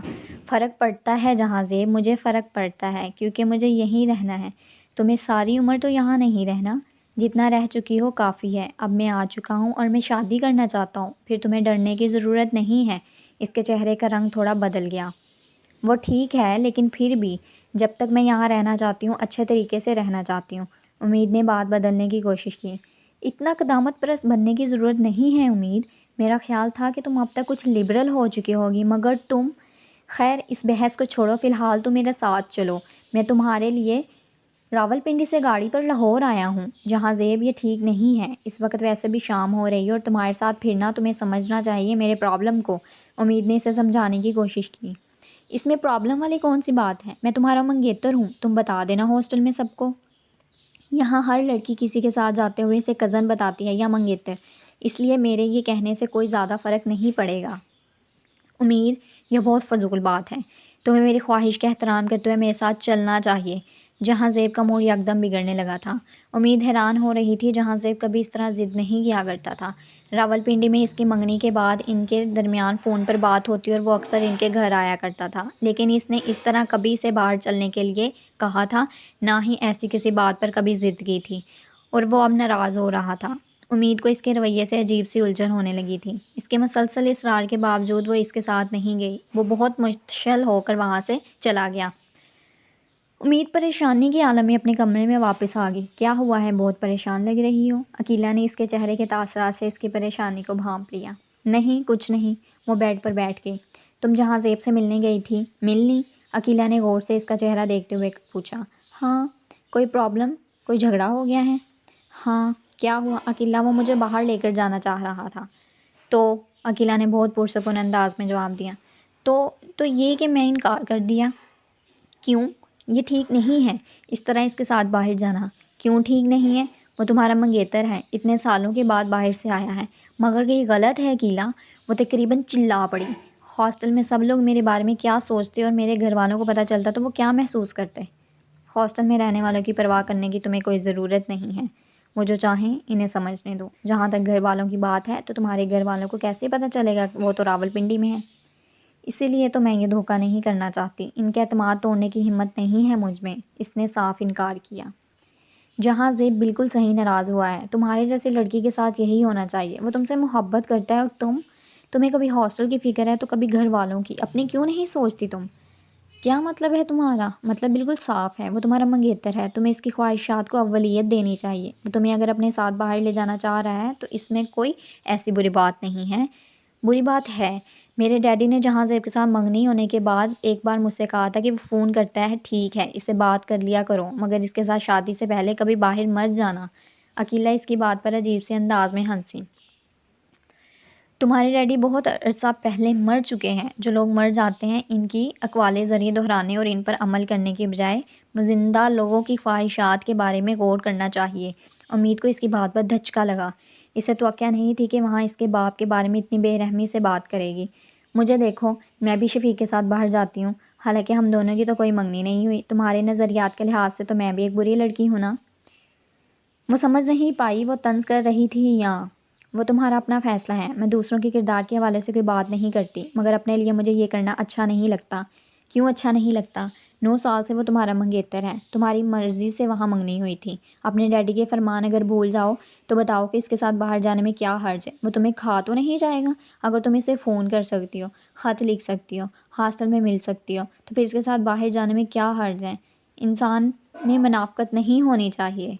فرق پڑتا ہے جہاں زیب، مجھے فرق پڑتا ہے کیونکہ مجھے یہیں رہنا ہے۔ تمہیں ساری عمر تو یہاں نہیں رہنا، جتنا رہ چکی ہو کافی ہے۔ اب میں آ چکا ہوں اور میں شادی کرنا چاہتا ہوں، پھر تمہیں ڈرنے کی ضرورت نہیں ہے۔ اس کے چہرے کا رنگ تھوڑا بدل گیا۔ وہ ٹھیک ہے، لیکن پھر بھی جب تک میں یہاں رہنا چاہتی ہوں اچھے طریقے سے رہنا چاہتی ہوں۔ امید نے بات بدلنے کی کوشش کی۔ اتنا قدامت پرست بننے کی ضرورت نہیں ہے امید، میرا خیال تھا کہ تم اب تک کچھ لبرل ہو چکی ہوگی، مگر تم… خیر اس بحث کو چھوڑو، فی الحال تم میرے ساتھ چلو، میں تمہارے لیے راولپنڈی سے گاڑی پر لاہور آیا ہوں۔ جہاں زیب، یہ ٹھیک نہیں ہے، اس وقت ویسے بھی شام ہو رہی ہے اور تمہارے ساتھ پھرنا تمہیں سمجھنا چاہیے میرے پرابلم کو۔ امید نے اسے سمجھانے کی کوشش کی۔ اس میں پرابلم والی کون سی بات ہے، میں تمہارا منگیتر ہوں، تم بتا دینا ہاسٹل میں سب کو۔ یہاں ہر لڑکی کسی کے ساتھ جاتے ہوئے اسے کزن بتاتی ہے یا منگیتر، اس لیے میرے یہ کہنے سے کوئی زیادہ فرق نہیں پڑے گا۔ امید، یہ بہت فضول بات ہے، تمہیں میری خواہش کا احترام کرتے ہوئے میرے ساتھ چلنا چاہیے۔ جہاں زیب کا موڈ یکدم بگڑنے لگا تھا۔ امید حیران ہو رہی تھی، جہاں زیب کبھی اس طرح ضد نہیں کیا کرتا تھا۔ راولپنڈی میں اس کی منگنی کے بعد ان کے درمیان فون پر بات ہوتی اور وہ اکثر ان کے گھر آیا کرتا تھا، لیکن اس نے اس طرح کبھی اسے باہر چلنے کے لیے کہا تھا، نہ ہی ایسی کسی بات پر کبھی ضد کی تھی، اور وہ اب ناراض ہو رہا تھا۔ امید کو اس کے رویے سے عجیب سی الجھن ہونے لگی تھی۔ اس کے مسلسل اصرار کے باوجود وہ اس کے ساتھ نہیں گئی۔ وہ بہت مشتعل ہو کر وہاں سے چلا گیا۔ امید پریشانی کے عالم میں اپنے کمرے میں واپس آ گئی۔ کیا ہوا ہے؟ بہت پریشان لگ رہی ہو؟ عقیلہ نے اس کے چہرے کے تاثرات سے اس کی پریشانی کو بھانپ لیا۔ نہیں، کچھ نہیں۔ وہ بیڈ پر بیٹھ گئی۔ تم جہاں زیب سے ملنے گئی تھی، ملنی؟ عقیلہ نے غور سے اس کا چہرہ دیکھتے ہوئے پوچھا۔ ہاں۔ کوئی پرابلم؟ کوئی جھگڑا ہو گیا ہے؟ ہاں۔ کیا ہوا؟ عقیلہ، وہ مجھے باہر لے کر جانا چاہ رہا تھا۔ تو عقیلہ نے بہت پرسکون انداز میں جواب دیا۔ تو یہ کہ میں انکار کر دیا۔ کیوں؟ یہ ٹھیک نہیں ہے اس طرح اس کے ساتھ باہر جانا۔ کیوں ٹھیک نہیں ہے؟ وہ تمہارا منگیتر ہے، اتنے سالوں کے بعد باہر سے آیا ہے۔ مگر یہ غلط ہے عقیلہ، وہ تقریباً چلا پڑی۔ ہاسٹل میں سب لوگ میرے بارے میں کیا سوچتے اور میرے گھر والوں کو پتہ چلتا تو وہ کیا محسوس کرتے؟ ہاسٹل میں رہنے والوں کی پرواہ کرنے کی تمہیں کوئی ضرورت نہیں ہے۔ وہ جو چاہیں انہیں سمجھنے دو۔ جہاں تک گھر والوں کی بات ہے تو تمہارے گھر والوں کو کیسے پتہ چلے گا؟ وہ تو راولپنڈی میں ہے۔ اسی لیے تو میں یہ دھوکہ نہیں کرنا چاہتی۔ ان کے اعتماد توڑنے کی ہمت نہیں ہے مجھ میں۔ اس نے صاف انکار کیا۔ جہاں زیب بالکل صحیح ناراض ہوا ہے۔ تمہارے جیسی لڑکی کے ساتھ یہی ہونا چاہیے۔ وہ تم سے محبت کرتا ہے اور تمہیں کبھی ہاسٹل کی فکر ہے تو کبھی گھر والوں کی۔ اپنی کیوں نہیں سوچتی تم؟ کیا مطلب ہے تمہارا؟ مطلب بالکل صاف ہے، وہ تمہارا منگیتر ہے، تمہیں اس کی خواہشات کو اولویت دینی چاہیے۔ وہ تمہیں اگر اپنے ساتھ باہر لے جانا چاہ رہا ہے تو اس میں کوئی ایسی بری بات نہیں ہے۔ بری بات ہے، میرے ڈیڈی نے جہاں زیب کے ساتھ منگنی ہونے کے بعد ایک بار مجھ سے کہا تھا کہ وہ فون کرتا ہے، ٹھیک ہے، اس سے بات کر لیا کرو، مگر اس کے ساتھ شادی سے پہلے کبھی باہر مت جانا۔ عقیلہ اس کی بات پر عجیب سے انداز میں ہنسی۔ تمہارے ڈیڈی بہت عرصہ پہلے مر چکے ہیں۔ جو لوگ مر جاتے ہیں ان کی اقوال ذریعے دہرانے اور ان پر عمل کرنے کے بجائے زندہ لوگوں کی خواہشات کے بارے میں غور کرنا چاہیے۔ امید کو اس کی بات پر دھچکا لگا۔ اسے توقع نہیں تھی کہ وہاں اس کے باپ کے بارے میں اتنی بے رحمی سے بات کرے گی۔ مجھے دیکھو، میں بھی شفیق کے ساتھ باہر جاتی ہوں، حالانکہ ہم دونوں کی تو کوئی منگنی نہیں ہوئی۔ تمہارے نظریات کے لحاظ سے تو میں بھی ایک بری لڑکی ہوں نا؟ وہ سمجھ نہیں پائی وہ طنز کر رہی تھی یا وہ تمہارا اپنا فیصلہ ہے۔ میں دوسروں کے کردار کے حوالے سے کوئی بات نہیں کرتی، مگر اپنے لیے مجھے یہ کرنا اچھا نہیں لگتا۔ کیوں اچھا نہیں لگتا؟ 9 سال سے وہ تمہارا منگیتر ہے، تمہاری مرضی سے وہاں منگنی ہوئی تھی۔ اپنے ڈیڈی کے فرمان اگر بھول جاؤ تو بتاؤ کہ اس کے ساتھ باہر جانے میں کیا حرج ہے؟ وہ تمہیں کھا تو نہیں جائے گا؟ اگر تم اسے فون کر سکتی ہو، خط لکھ سکتی ہو، ہاسٹل میں مل سکتی ہو، تو پھر اس کے ساتھ باہر جانے میں کیا حرج ہے؟ انسان میں منافقت نہیں ہونی چاہیے۔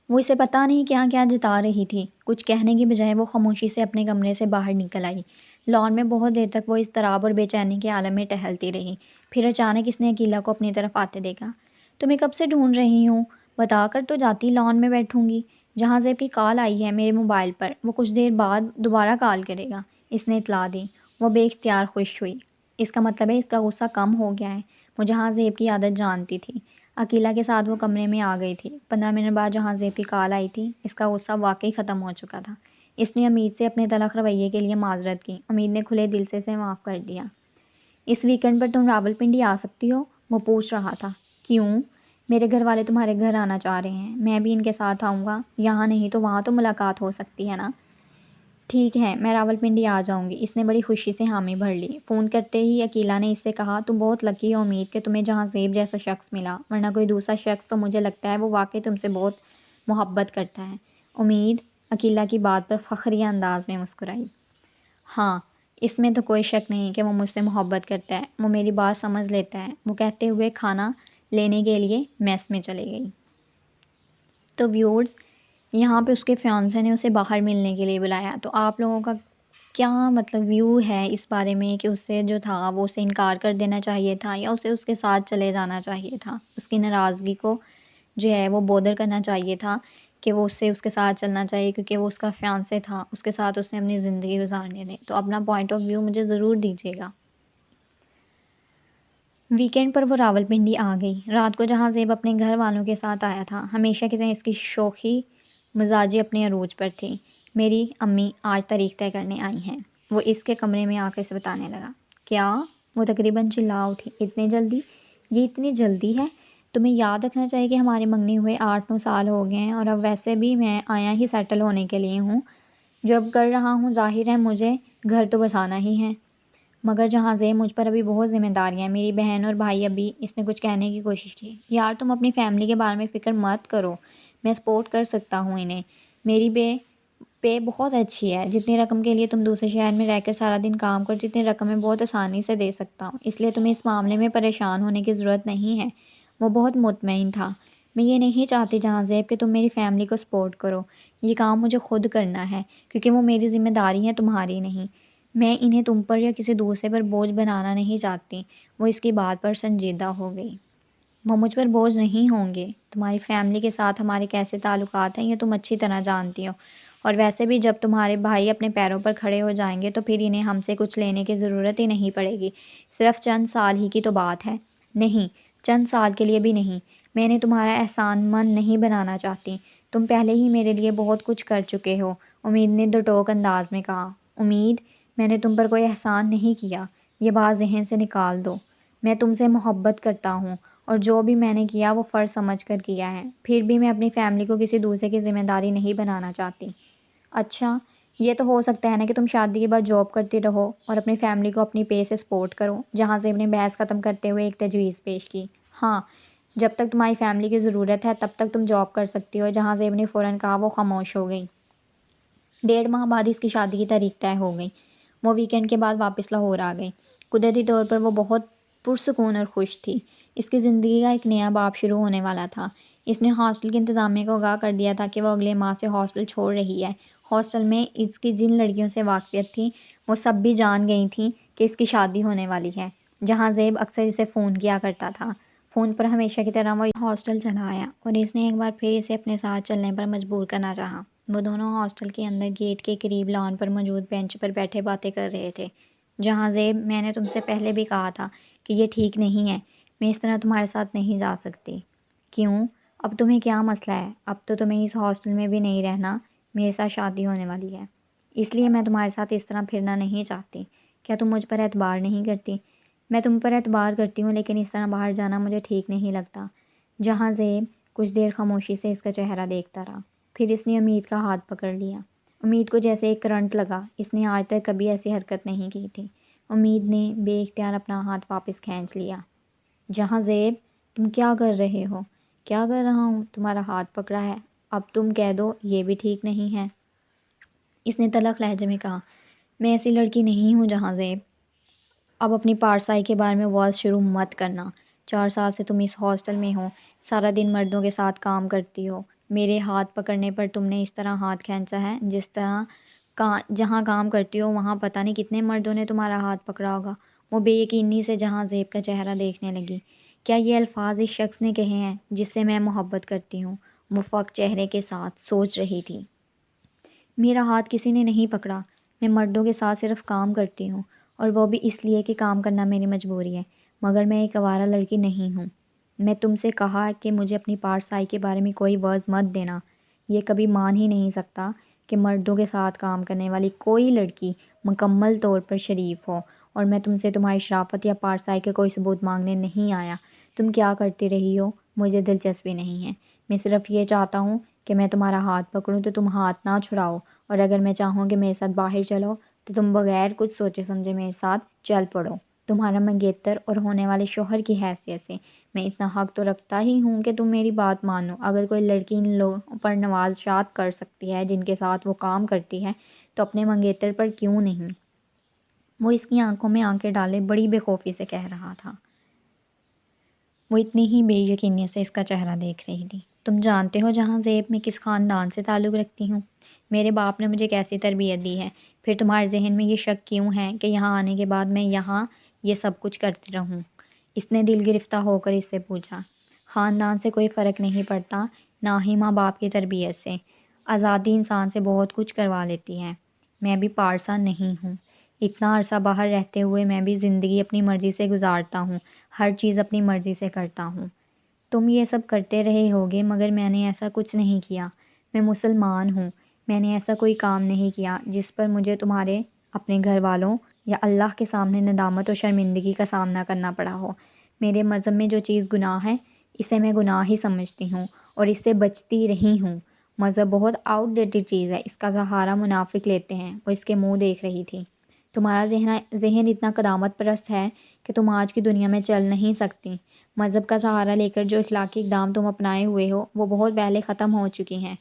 وہ اسے پتہ نہیں کیا کیا جتا رہی تھی۔ کچھ کہنے کی بجائے وہ خاموشی سے اپنے کمرے سے باہر نکل آئی۔ لان میں بہت دیر تک وہ اضطراب اور بے چینی کے عالم میں ٹہلتی رہی۔ پھر اچانک اس نے عقیلہ کو اپنی طرف آتے دیکھا۔ تمہیں کب سے ڈھونڈ رہی ہوں، بتا کر تو جاتی لان میں بیٹھوں گی۔ جہاں زیب کی کال آئی ہے میرے موبائل پر، وہ کچھ دیر بعد دوبارہ کال کرے گا، اس نے اطلاع دی۔ وہ بے اختیار خوش ہوئی۔ اس کا مطلب ہے اس کا غصہ کم ہو گیا ہے۔ وہ جہاں زیب کی عادت جانتی تھی۔ عقیلہ کے ساتھ وہ کمرے میں آ گئی تھی۔ 15 منٹ بعد جہاں زیب کی کال آئی تھی، اس کا غصہ واقعی ختم ہو چکا تھا۔ اس نے امید سے اپنے تلخ رویے کے لیے معذرت کی۔ امید نے کھلے دل سے اسے معاف کر دیا۔ اس ویکنڈ پر تم راولپنڈی آ سکتی ہو؟ وہ پوچھ رہا تھا۔ کیوں؟ میرے گھر والے تمہارے گھر آنا چاہ رہے ہیں، میں بھی ان کے ساتھ آؤں گا۔ یہاں نہیں تو وہاں تو ملاقات ہو سکتی ہے نا؟ ٹھیک ہے، میں راولپنڈی آ جاؤں گی، اس نے بڑی خوشی سے حامی بھر لی۔ فون کرتے ہی عقیلہ نے اس سے کہا، تم بہت لکی ہو امید کہ تمہیں جہاں زیب جیسا شخص ملا، ورنہ کوئی دوسرا شخص تو مجھے لگتا ہے وہ واقعی تم سے بہت محبت کرتا ہے۔ امید عقیلہ کی بات پر فخریہ انداز میں مسکرائی۔ ہاں، اس میں تو کوئی شک نہیں کہ وہ مجھ سے محبت کرتا ہے، وہ میری بات سمجھ لیتا ہے۔ وہ کہتے ہوئے کھانا لینے کے لیے میس میں چلے گئی۔ تو ویورز، یہاں پہ اس کے فیانسے نے اسے باہر ملنے کے لیے بلایا، تو آپ لوگوں کا کیا مطلب ویو ہے اس بارے میں کہ اسے جو تھا وہ اسے انکار کر دینا چاہیے تھا یا اسے اس کے ساتھ چلے جانا چاہیے تھا؟ اس کی ناراضگی کو جو ہے وہ بودر کرنا چاہیے تھا کہ وہ اسے اس کے ساتھ چلنا چاہیے کیونکہ وہ اس کا فیانسے تھا، اس کے ساتھ اس نے اپنی زندگی گزارنے دی؟ تو اپنا پوائنٹ آف ویو مجھے ضرور دیجیے گا۔ ویکینڈ پر وہ راولپنڈی آ گئی۔ رات کو جہاں زیب اپنے گھر والوں کے ساتھ آیا تھا، ہمیشہ کی طرح اس کی شوخی مزاجی اپنے عروج پر تھی۔ میری امی آج تاریخ طے کرنے آئی ہیں، وہ اس کے کمرے میں آ کر اسے بتانے لگا۔ کیا؟ وہ تقریباً چلا اٹھی۔ اتنی جلدی؟ یہ اتنی جلدی ہے؟ تمہیں یاد رکھنا چاہیے کہ ہمارے منگنی ہوئے 8-9 سال ہو گئے ہیں، اور اب ویسے بھی میں آیا ہی سیٹل ہونے کے لیے ہوں۔ جو اب کر رہا ہوں ظاہر ہے مجھے گھر تو بسانا ہی ہے، مگر جہاں زیب مجھ پر ابھی بہت ذمہ داریاں ہیں، میری بہن اور بھائی ابھی۔ اس نے کچھ کہنے کی کوشش کی۔ یار تم اپنی فیملی کے بارے میں فکر مت کرو، میں سپورٹ کر سکتا ہوں انہیں۔ میری پے بہت اچھی ہے، جتنی رقم کے لیے تم دوسرے شہر میں رہ کر سارا دن کام کرو جتنی رقم میں بہت آسانی سے دے سکتا ہوں، اس لیے تمہیں اس معاملے میں پریشان ہونے کی ضرورت نہیں ہے۔ وہ بہت مطمئن تھا۔ میں یہ نہیں چاہتی جہاں زیب کہ تم میری فیملی کو سپورٹ کرو، یہ کام مجھے خود کرنا ہے کیونکہ وہ میری ذمہ داری ہیں، تمہاری نہیں۔ میں انہیں تم پر یا کسی دوسرے پر بوجھ بنانا نہیں چاہتی۔ وہ اس کی بات پر سنجیدہ ہو گئی۔ وہ مجھ پر بوجھ نہیں ہوں گے۔ تمہاری فیملی کے ساتھ ہمارے کیسے تعلقات ہیں یہ تم اچھی طرح جانتی ہو، اور ویسے بھی جب تمہارے بھائی اپنے پیروں پر کھڑے ہو جائیں گے تو پھر انہیں ہم سے کچھ لینے کی ضرورت ہی نہیں پڑے گی۔ صرف چند سال ہی کی تو بات ہے۔ نہیں، چند سال کے لیے بھی نہیں۔ میں انہیں تمہارا احسان مند نہیں بنانا چاہتی۔ تم پہلے ہی میرے لیے بہت کچھ کر چکے ہو، امید نے دو ٹوک انداز میں کہا۔ امید؟ میں نے تم پر کوئی احسان نہیں کیا، یہ بات ذہن سے نکال دو۔ میں تم سے محبت کرتا ہوں اور جو بھی میں نے کیا وہ فرض سمجھ کر کیا ہے، پھر بھی میں اپنی فیملی کو کسی دوسرے کی ذمہ داری نہیں بنانا چاہتی۔ اچھا، یہ تو ہو سکتا ہے نا کہ تم شادی کے بعد جاب کرتی رہو اور اپنی فیملی کو اپنی پے سے سپورٹ کرو، جہاں زیب نے بحث ختم کرتے ہوئے ایک تجویز پیش کی۔ ہاں، جب تک تمہاری فیملی کی ضرورت ہے تب تک تم جاب کر سکتی ہو، جہاں زیب نے فوراً کہا۔ وہ خاموش ہو گئی۔ 1.5 ماہ بعد اس کی شادی کی تاریخ طے ہو گئی۔ وہ ویکینڈ کے بعد واپس لاہور آ گئی۔ قدرتی طور پر وہ بہت پرسکون اور خوش تھی۔ اس کی زندگی کا ایک نیا باب شروع ہونے والا تھا۔ اس نے ہاسٹل کی انتظامیہ کو آگاہ کر دیا تھا کہ وہ اگلے ماہ سے ہاسٹل چھوڑ رہی ہے۔ ہاسٹل میں اس کی جن لڑکیوں سے واقفیت تھی وہ سب بھی جان گئی تھیں کہ اس کی شادی ہونے والی ہے۔ جہاں زیب اکثر اسے فون کیا کرتا تھا، فون پر ہمیشہ کی طرح وہ ہاسٹل چلا آیا اور اس نے ایک بار پھر اسے اپنے ساتھ چلنے پر مجبور کرنا چاہا۔ وہ دونوں ہاسٹل کے اندر گیٹ کے قریب لان پر موجود بینچ پر بیٹھے باتیں کر رہے تھے۔ جہاں زیب، میں نے تم سے پہلے بھی کہا تھا کہ یہ ٹھیک نہیں ہے، میں اس طرح تمہارے ساتھ نہیں جا سکتی۔ کیوں؟ اب تمہیں کیا مسئلہ ہے؟ اب تو تمہیں اس ہاسٹل میں بھی نہیں رہنا، میرے ساتھ شادی ہونے والی ہے، اس لیے میں تمہارے ساتھ اس طرح پھرنا نہیں چاہتی۔ کیا تم مجھ پر اعتبار نہیں کرتی؟ میں تم پر اعتبار کرتی ہوں لیکن اس طرح باہر جانا مجھے ٹھیک نہیں لگتا۔ جہاں زیب کچھ دیر خاموشی سے اس کا چہرہ دیکھتا رہا، پھر اس نے امید کا ہاتھ پکڑ لیا۔ امید کو جیسے ایک کرنٹ لگا، اس نے آج تک کبھی ایسی حرکت نہیں کی تھی۔ امید نے بے اختیار اپنا ہاتھ واپس کھینچ لیا۔ جہاں زیب، تم کیا کر رہے ہو؟ کیا کر رہا ہوں؟ تمہارا ہاتھ پکڑا ہے، اب تم کہہ دو یہ بھی ٹھیک نہیں ہے، اس نے تلخ لہجے میں کہا۔ میں ایسی لڑکی نہیں ہوں جہاں زیب، اب اپنی پارسائی کے بارے میں واز شروع مت کرنا۔ 4 سال سے تم اس ہاسٹل میں ہو، سارا دن مردوں کے ساتھ کام کرتی ہو، میرے ہاتھ پکڑنے پر تم نے اس طرح ہاتھ کھینچا ہے جس طرح جہاں کام کرتی ہو وہاں پتہ نہیں کتنے مردوں نے تمہارا ہاتھ پکڑا ہوگا۔ وہ بے یقینی سے جہاں زیب کا چہرہ دیکھنے لگی۔ کیا یہ الفاظ اس شخص نے کہے ہیں جس سے میں محبت کرتی ہوں؟ مفق چہرے کے ساتھ سوچ رہی تھی۔ میرا ہاتھ کسی نے نہیں پکڑا، میں مردوں کے ساتھ صرف کام کرتی ہوں، اور وہ بھی اس لیے کہ کام کرنا میری مجبوری ہے، مگر میں ایک آوارہ لڑکی نہیں ہوں۔ میں تم سے کہا کہ مجھے اپنی پارسائی کے بارے میں کوئی ورز مت دینا۔ یہ کبھی مان ہی نہیں سکتا کہ مردوں کے ساتھ کام کرنے والی کوئی لڑکی مکمل طور پر شریف ہو، اور میں تم سے تمہاری شرافت یا پارسائی کے کوئی ثبوت مانگنے نہیں آیا۔ تم کیا کرتی رہی ہو مجھے دلچسپی نہیں ہے، میں صرف یہ چاہتا ہوں کہ میں تمہارا ہاتھ پکڑوں تو تم ہاتھ نہ چھڑاؤ، اور اگر میں چاہوں کہ میرے ساتھ باہر چلو تو تم بغیر کچھ سوچے سمجھے میرے ساتھ چل پڑو۔ تمہارا منگیتر اور ہونے والے شوہر کی حیثیت سے میں اتنا حق تو رکھتا ہی ہوں کہ تم میری بات مانو۔ اگر کوئی لڑکی ان لوگوں پر نوازشات کر سکتی ہے جن کے ساتھ وہ کام کرتی ہے تو اپنے منگیتر پر کیوں نہیں؟ وہ اس کی آنکھوں میں آنکھیں ڈالے بڑی بے خوفی سے کہہ رہا تھا۔ وہ اتنی ہی بے یقینی سے اس کا چہرہ دیکھ رہی تھی۔ تم جانتے ہو جہاں زیب میں کس خاندان سے تعلق رکھتی ہوں؟ میرے باپ نے مجھے کیسی تربیت دی ہے؟ پھر تمہارے ذہن میں یہ شک کیوں ہے کہ یہاں آنے کے بعد میں یہاں یہ سب کچھ کرتی رہوں؟ اس نے دل گرفتہ ہو کر اس سے پوچھا۔ خاندان سے کوئی فرق نہیں پڑتا، نہ ہی ماں باپ کی تربیت سے۔ آزادی انسان سے بہت کچھ کروا لیتی ہے۔ میں بھی پارسا نہیں ہوں، اتنا عرصہ باہر رہتے ہوئے میں بھی زندگی اپنی مرضی سے گزارتا ہوں، ہر چیز اپنی مرضی سے کرتا ہوں۔ تم یہ سب کرتے رہے ہوگے مگر میں نے ایسا کچھ نہیں کیا۔ میں مسلمان ہوں، میں نے ایسا کوئی کام نہیں کیا جس پر مجھے تمہارے، اپنے گھر والوں یا اللہ کے سامنے ندامت اور شرمندگی کا سامنا کرنا پڑا ہو۔ میرے مذہب میں جو چیز گناہ ہے اسے میں گناہ ہی سمجھتی ہوں اور اس سے بچتی رہی ہوں۔ مذہب بہت آؤٹ ڈیٹڈ چیز ہے، اس کا سہارا منافق لیتے ہیں۔ وہ اس کے منہ دیکھ رہی تھی۔ تمہارا ذہن اتنا قدامت پرست ہے کہ تم آج کی دنیا میں چل نہیں سکتی۔ مذہب کا سہارا لے کر جو اخلاقی اقدام تم اپنائے ہوئے ہو وہ بہت پہلے ختم ہو چکی ہیں۔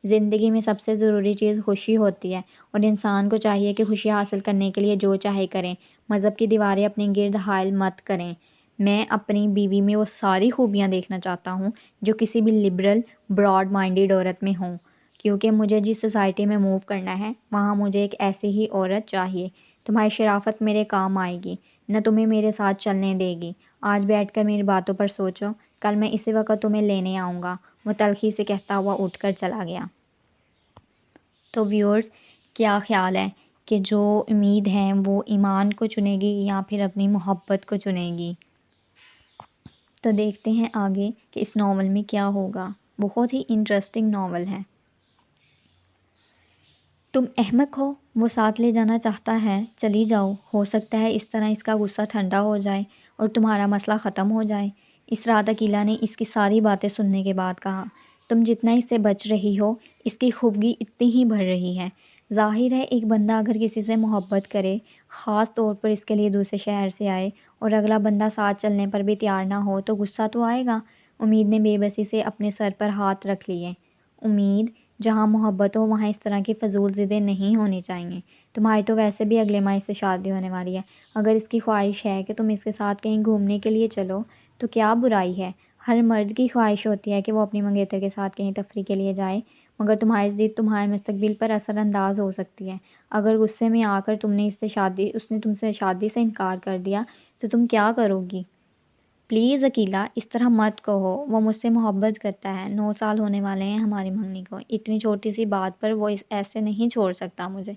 زندگی میں سب سے ضروری چیز خوشی ہوتی ہے اور انسان کو چاہیے کہ خوشی حاصل کرنے کے لیے جو چاہے کریں، مذہب کی دیواریں اپنے گرد حائل مت کریں۔ میں اپنی بیوی میں وہ ساری خوبیاں دیکھنا چاہتا ہوں جو کسی بھی لبرل براڈ مائنڈیڈ عورت میں ہوں، کیونکہ مجھے جس سوسائٹی میں موو کرنا ہے وہاں مجھے ایک ایسی ہی عورت چاہیے۔ تمہاری شرافت میرے کام آئے گی، نہ تمہیں میرے ساتھ چلنے دے گی۔ آج بیٹھ کر میری باتوں پر سوچو، کل میں اسی وقت تمہیں لینے آؤں گا۔ وہ تلخی سے کہتا ہوا اٹھ کر چلا گیا۔ تو ویورز، کیا خیال ہے کہ جو امید ہے وہ ایمان کو چنے گی یا پھر اپنی محبت کو چنے گی؟ تو دیکھتے ہیں آگے کہ اس ناول میں کیا ہوگا۔ بہت ہی انٹرسٹنگ ناول ہے۔ تم احمق ہو، وہ ساتھ لے جانا چاہتا ہے، چلی جاؤ، ہو سکتا ہے اس طرح اس کا غصہ ٹھنڈا ہو جائے اور تمہارا مسئلہ ختم ہو جائے۔ اس رات عقیلہ نے اس کی ساری باتیں سننے کے بعد کہا، تم جتنا اس سے بچ رہی ہو اس کی خوبگی اتنی ہی بڑھ رہی ہے۔ ظاہر ہے ایک بندہ اگر کسی سے محبت کرے، خاص طور پر اس کے لیے دوسرے شہر سے آئے اور اگلا بندہ ساتھ چلنے پر بھی تیار نہ ہو تو غصہ تو آئے گا۔ امید نے بے بسی سے اپنے سر پر ہاتھ رکھ لیے۔ امید، جہاں محبت ہو وہاں اس طرح کی فضول ضدیں نہیں ہونی چاہیے۔ تمہاری تو ویسے بھی اگلے ماہ اس سے شادی ہونے والی ہے۔ اگر اس کی خواہش ہے کہ تم اس کے ساتھ کہیں گھومنے کے لیے چلو تو کیا برائی ہے؟ ہر مرد کی خواہش ہوتی ہے کہ وہ اپنی منگیتر کے ساتھ کہیں تفریح کے لیے جائے، مگر تمہاری ضد تمہارے مستقبل پر اثر انداز ہو سکتی ہے۔ اگر غصے میں آ کر اس نے تم سے شادی سے انکار کر دیا تو تم کیا کرو گی؟ پلیز عقیلہ، اس طرح مت کہو، وہ مجھ سے محبت کرتا ہے، 9 سال ہونے والے ہیں ہماری منگنی کو، اتنی چھوٹی سی بات پر وہ ایسے نہیں چھوڑ سکتا مجھے۔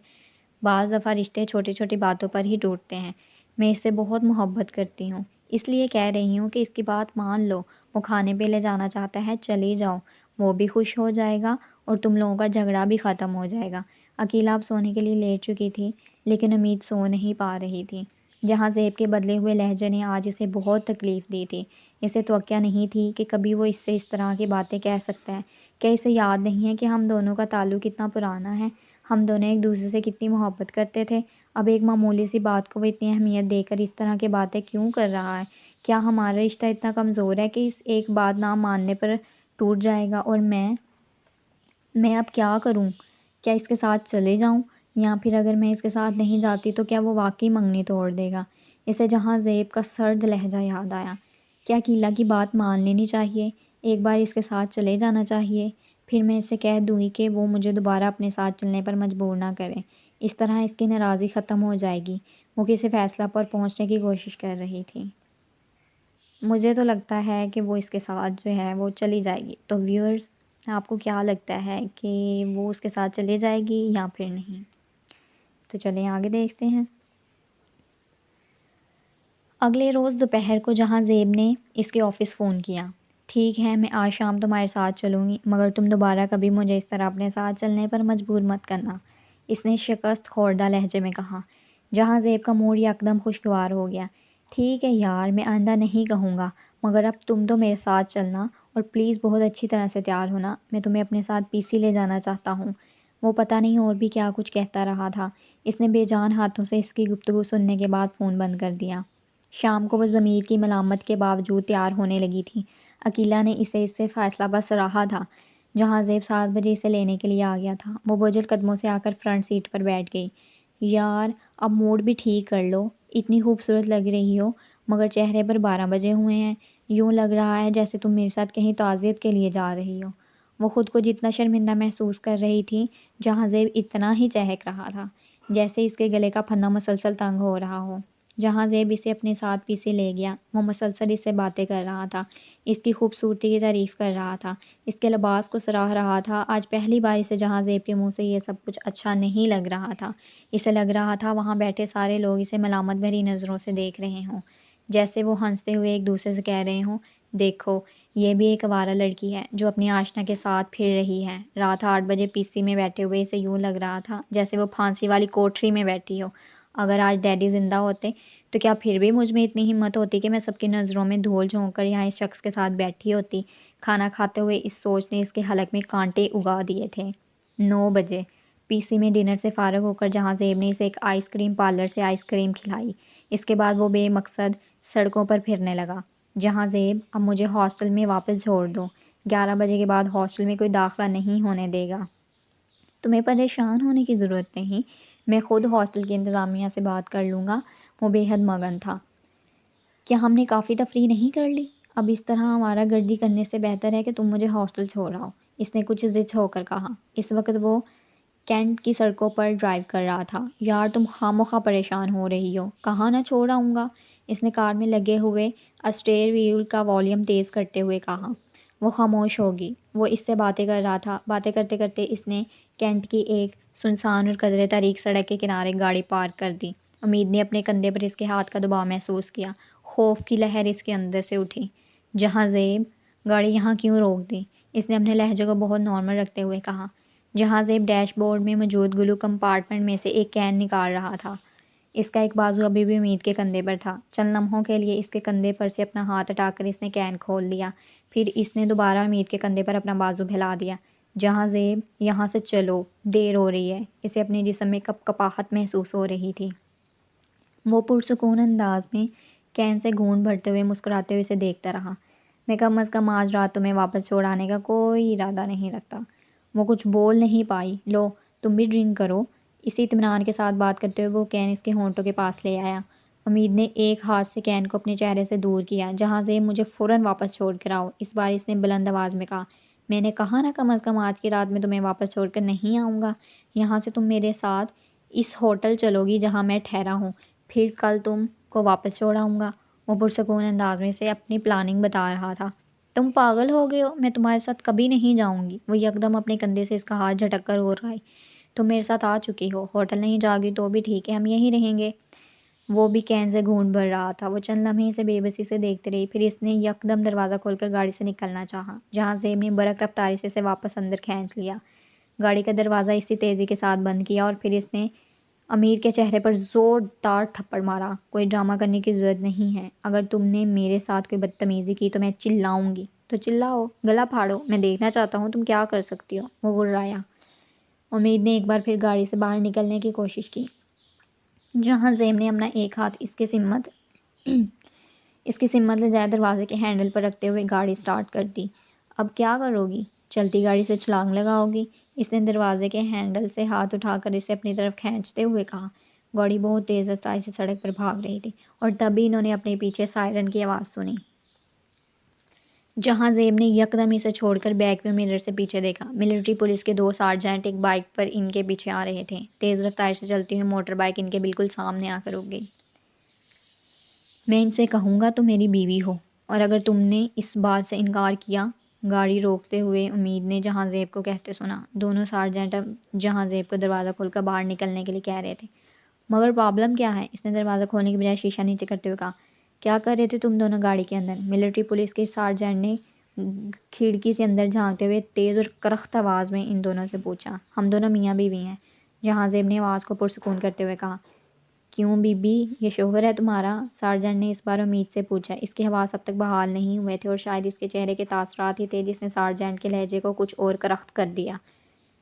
بعض دفعہ رشتے چھوٹی چھوٹی باتوں پر ہی ٹوٹتے ہیں۔ میں اس سے بہت محبت کرتی ہوں، اس لیے کہہ رہی ہوں کہ اس کی بات مان لو۔ وہ کھانے پہ لے جانا چاہتا ہے، چلی جاؤ، وہ بھی خوش ہو جائے گا اور تم لوگوں کا جھگڑا بھی ختم ہو جائے گا۔ عقیلہ اب سونے کے لیے لیٹ چکی تھی، لیکن امید سو نہیں پا رہی تھی۔ جہاں زیب کے بدلے ہوئے لہجے نے آج اسے بہت تکلیف دی تھی، اسے توقع نہیں تھی کہ کبھی وہ اس سے اس طرح کی باتیں کہہ سکتا ہے۔ کیا اسے یاد نہیں ہے کہ ہم دونوں کا تعلق کتنا پرانا ہے؟ ہم دونوں ایک دوسرے سے کتنی محبت کرتے تھے۔ اب ایک معمولی سی بات کو وہ اتنی اہمیت دے کر اس طرح کی باتیں کیوں کر رہا ہے؟ کیا ہمارا رشتہ اتنا کمزور ہے کہ اس ایک بات نہ ماننے پر ٹوٹ جائے گا؟ اور میں اب کیا کروں؟ کیا اس کے ساتھ چلے جاؤں؟ یا پھر اگر میں اس کے ساتھ نہیں جاتی تو کیا وہ واقعی منگنی توڑ دے گا؟ اسے جہاں زیب کا سرد لہجہ یاد آیا۔ کیا عقیلہ کی بات مان لینی چاہیے؟ ایک بار اس کے ساتھ چلے جانا چاہیے، پھر میں اسے کہہ دوں گی کہ وہ مجھے دوبارہ اپنے ساتھ چلنے پر مجبور نہ کرے۔ اس طرح اس کی ناراضی ختم ہو جائے گی۔ وہ کسی فیصلہ پر پہنچنے کی کوشش کر رہی تھی۔ مجھے تو لگتا ہے کہ وہ اس کے ساتھ جو ہے وہ چلی جائے گی۔ تو ویورز، آپ کو کیا لگتا ہے کہ وہ اس کے ساتھ چلے جائے گی یا پھر نہیں؟ تو چلیں آگے دیکھتے ہیں۔ اگلے روز دوپہر کو جہاں زیب نے اس کے آفس فون کیا، ٹھیک ہے میں آج شام تمہارے ساتھ چلوں گی، مگر تم دوبارہ کبھی مجھے اس طرح اپنے ساتھ چلنے پر مجبور مت کرنا، اس نے شکست خوردہ لہجے میں کہا۔ جہاں زیب کا موڈ یکدم خوشگوار ہو گیا۔ ٹھیک ہے یار، میں آئندہ نہیں کہوں گا، مگر اب تم تو میرے ساتھ چلنا اور پلیز بہت اچھی طرح سے تیار ہونا، میں تمہیں اپنے ساتھ پی سی لے جانا چاہتا ہوں۔ وہ پتہ نہیں اور بھی کیا کچھ کہتا رہا تھا۔ اس نے بے جان ہاتھوں سے اس کی گفتگو سننے کے بعد فون بند کر دیا۔ شام کو وہ ضمیر کی ملامت کے باوجود تیار ہونے لگی تھی۔ عقیلہ نے اسے اس سے فیصلہ بس رہا تھا۔ جہاں زیب 7 بجے اسے لینے کے لیے آ گیا تھا، وہ بوجھل قدموں سے آ کر فرنٹ سیٹ پر بیٹھ گئی۔ یار اب موڈ بھی ٹھیک کر لو، اتنی خوبصورت لگ رہی ہو، مگر چہرے پر 12 بجے ہوئے ہیں، یوں لگ رہا ہے جیسے تم میرے ساتھ کہیں تعزیت کے لیے جا رہی ہو۔ وہ خود کو جتنا شرمندہ محسوس کر رہی تھی، جہاں زیب اتنا ہی چہک رہا تھا، جیسے اس کے گلے کا پھنا مسلسل تنگ ہو رہا ہو۔ جہاں زیب اسے اپنے ساتھ پیچھے لے گیا، وہ مسلسل اس سے باتیں کر رہا تھا، اس کی خوبصورتی کی تعریف کر رہا تھا، اس کے لباس کو سراہ رہا تھا۔ آج پہلی بار اسے جہاں زیب کے منہ سے یہ سب کچھ اچھا نہیں لگ رہا تھا۔ اسے لگ رہا تھا وہاں بیٹھے سارے لوگ اسے ملامت بھری نظروں سے دیکھ رہے ہوں، جیسے وہ ہنستے ہوئے ایک دوسرے سے کہہ رہے ہوں، دیکھو یہ بھی ایک آوارہ لڑکی ہے جو اپنی آشنا کے ساتھ پھر رہی ہے۔ رات 8 بجے پی سی میں بیٹھے ہوئے اسے یوں لگ رہا تھا جیسے وہ پھانسی والی کوٹھری میں بیٹھی ہو۔ اگر آج ڈیڈی زندہ ہوتے تو کیا پھر بھی مجھ میں اتنی ہمت ہوتی کہ میں سب کی نظروں میں دھول جھونک کر یہاں اس شخص کے ساتھ بیٹھی ہوتی؟ کھانا کھاتے ہوئے اس سوچ نے اس کے حلق میں کانٹے اگا دیے تھے۔ 9 بجے پی سی میں ڈنر سے فارغ ہو کر جہاں زیب نے اسے ایک آئس کریم پارلر سے آئس کریم کھلائی۔ اس کے بعد وہ بے مقصد سڑکوں پر پھرنے لگا۔ جہاں زیب، اب مجھے ہاسٹل میں واپس چھوڑ دو، 11 بجے کے بعد ہاسٹل میں کوئی داخلہ نہیں ہونے دے گا۔ تمہیں پریشان ہونے کی ضرورت نہیں، میں خود ہاسٹل کی انتظامیہ سے بات کر لوں گا۔ وہ بے حد مگن تھا۔ کیا ہم نے کافی تفریح نہیں کر لی؟ اب اس طرح آوارہ گردی کرنے سے بہتر ہے کہ تم مجھے ہاسٹل چھوڑ آؤ، اس نے کچھ ضد ہو کر کہا۔ اس وقت وہ کینٹ کی سڑکوں پر ڈرائیو کر رہا تھا۔ یار تم خواہ پریشان ہو رہی ہو، کہاں نہ چھوڑ آؤں گا، اس نے کار میں لگے ہوئے اسٹیئر وہیل کا والیوم تیز کرتے ہوئے کہا۔ وہ خاموش ہوگی۔ وہ اس سے باتیں کر رہا تھا۔ باتیں کرتے کرتے اس نے کینٹ کی ایک سنسان اور قدرے تاریک سڑک کے کنارے گاڑی پارک کر دی۔ امید نے اپنے کندھے پر اس کے ہاتھ کا دباؤ محسوس کیا۔ خوف کی لہر اس کے اندر سے اٹھی۔ جہاں زیب، گاڑی یہاں کیوں روک دی؟ اس نے اپنے لہجے کو بہت نارمل رکھتے ہوئے کہا۔ جہاں زیب ڈیش بورڈ میں موجود گلو کمپارٹمنٹ میں سے ایک کین نکال رہا تھا۔ اس کا ایک بازو ابھی بھی امید کے کندھے پر تھا۔ چند لمحوں کے لیے اس کے کندھے پر سے اپنا ہاتھ ہٹا کر اس نے کین کھول دیا، پھر اس نے دوبارہ امید کے کندھے پر اپنا بازو پھیلا دیا۔ جہاں زیب، یہاں سے چلو، دیر ہو رہی ہے۔ اسے اپنے جسم میں کپ کپاہٹ محسوس ہو رہی تھی۔ وہ پرسکون انداز میں کین سے گھونٹ بھرتے ہوئے مسکراتے ہوئے اسے دیکھتا رہا۔ میں کم از کم آج رات تمہیں واپس چھوڑانے کا کوئی ارادہ نہیں رکھتا۔ وہ کچھ بول نہیں پائی۔ لو تم بھی ڈرنک کرو۔ اسی اطمینان کے ساتھ بات کرتے ہوئے وہ کین اس کے ہونٹوں کے پاس لے آیا۔ امید نے ایک ہاتھ سے کین کو اپنے چہرے سے دور کیا۔ جہاں زیب، مجھے فوراً واپس چھوڑ کر آؤ، اس بار اس نے بلند آواز میں کہا۔ میں نے کہا نا کم از کم آج کی رات میں تمہیں واپس چھوڑ کر نہیں آؤں گا۔ یہاں سے تم میرے ساتھ اس ہوٹل چلو گی جہاں میں ٹھہرا ہوں، پھر کل تم کو واپس چھوڑ آؤں گا۔ وہ پرسکون انداز میں اسے اپنی پلاننگ بتا رہا تھا۔ تم پاگل ہو گئے ہو، میں تمہارے ساتھ کبھی نہیں جاؤں گی۔ وہ یکدم اپنے کندھے سے اس کا ہاتھ جھٹک کر اور آئی۔ تم میرے ساتھ آ چکی ہو، ہوٹل نہیں جاؤگی تو بھی ٹھیک ہے، ہم یہیں رہیں گے۔ وہ بھی کین سے گھونٹ بھر رہا تھا۔ وہ چند لمحے اسے بے بسی سے دیکھتی رہی، پھر اس نے یکدم دروازہ کھول کر گاڑی سے نکلنا چاہا۔ جہاں زیب نے برق رفتاری سے اسے واپس اندر کھینچ لیا، گاڑی کا دروازہ اسی تیزی کے ساتھ بند کیا اور پھر اس نے امیر کے چہرے پر زوردار تھپڑ مارا۔ کوئی ڈرامہ کرنے کی ضرورت نہیں ہے۔ اگر تم نے میرے ساتھ کوئی بدتمیزی کی تو میں چلاؤں گی۔ تو چلاؤ، گلا پھاڑو، میں دیکھنا چاہتا ہوں تم کیا کر سکتی ہو۔ وہ گررایا۔ امید نے ایک بار پھر گاڑی سے باہر نکلنے کی کوشش کی۔ جہاں زیب نے اپنا ایک ہاتھ اس کی سمت لے جائے دروازے کے ہینڈل پر رکھتے ہوئے گاڑی سٹارٹ کر دی۔ اب کیا کرو گی؟ چلتی گاڑی سے چھلانگ لگاؤ گی؟ اس نے دروازے کے ہینڈل سے ہاتھ اٹھا کر اسے اپنی طرف کھینچتے ہوئے کہا۔ گاڑی بہت تیز رفتاری سے سڑک پر بھاگ رہی تھی اور تبھی انہوں نے اپنے پیچھے سائرن کی آواز سنی۔ جہاں زیب نے یکدم اسے چھوڑ کر بیک ویو مرر سے پیچھے دیکھا۔ ملٹری پولیس کے 2 سارجنٹ ایک بائک پر ان کے پیچھے آ رہے تھے۔ تیز رفتاری سے چلتی ہوئی موٹر بائک ان کے بالکل سامنے آ کر رک گئی۔ میں ان سے کہوں گا تم میری بیوی ہو، اور اگر تم نے اس بات سے انکار کیا، گاڑی روکتے ہوئے امید نے جہاں زیب کو کہتے سنا۔ دونوں سارجنٹ اب جہاں زیب کو دروازہ کھول کر باہر نکلنے کے لیے کہہ رہے تھے۔ مگر پرابلم کیا ہے؟ اس نے دروازہ کھولنے کی بجائے شیشہ نیچے کرتے ہوئے کہا۔ کیا کر رہے تھے تم دونوں گاڑی کے اندر؟ ملٹری پولیس کے سارجنٹ نے کھڑکی سے اندر جھانکتے ہوئے تیز اور کرخت آواز میں ان دونوں سے پوچھا۔ ہم دونوں میاں بیوی ہیں، جہاں زیب نے آواز کو پرسکون کرتے ہوئے کہا۔ کیوں بی بی، یہ شوہر ہے تمہارا؟ سارجنٹ نے اس بار امید سے پوچھا۔ اس کے حواس اب تک بحال نہیں ہوئے تھے اور شاید اس کے چہرے کے تاثرات ہی تھے جس نے سارجنٹ کے لہجے کو کچھ اور کرخت کر دیا۔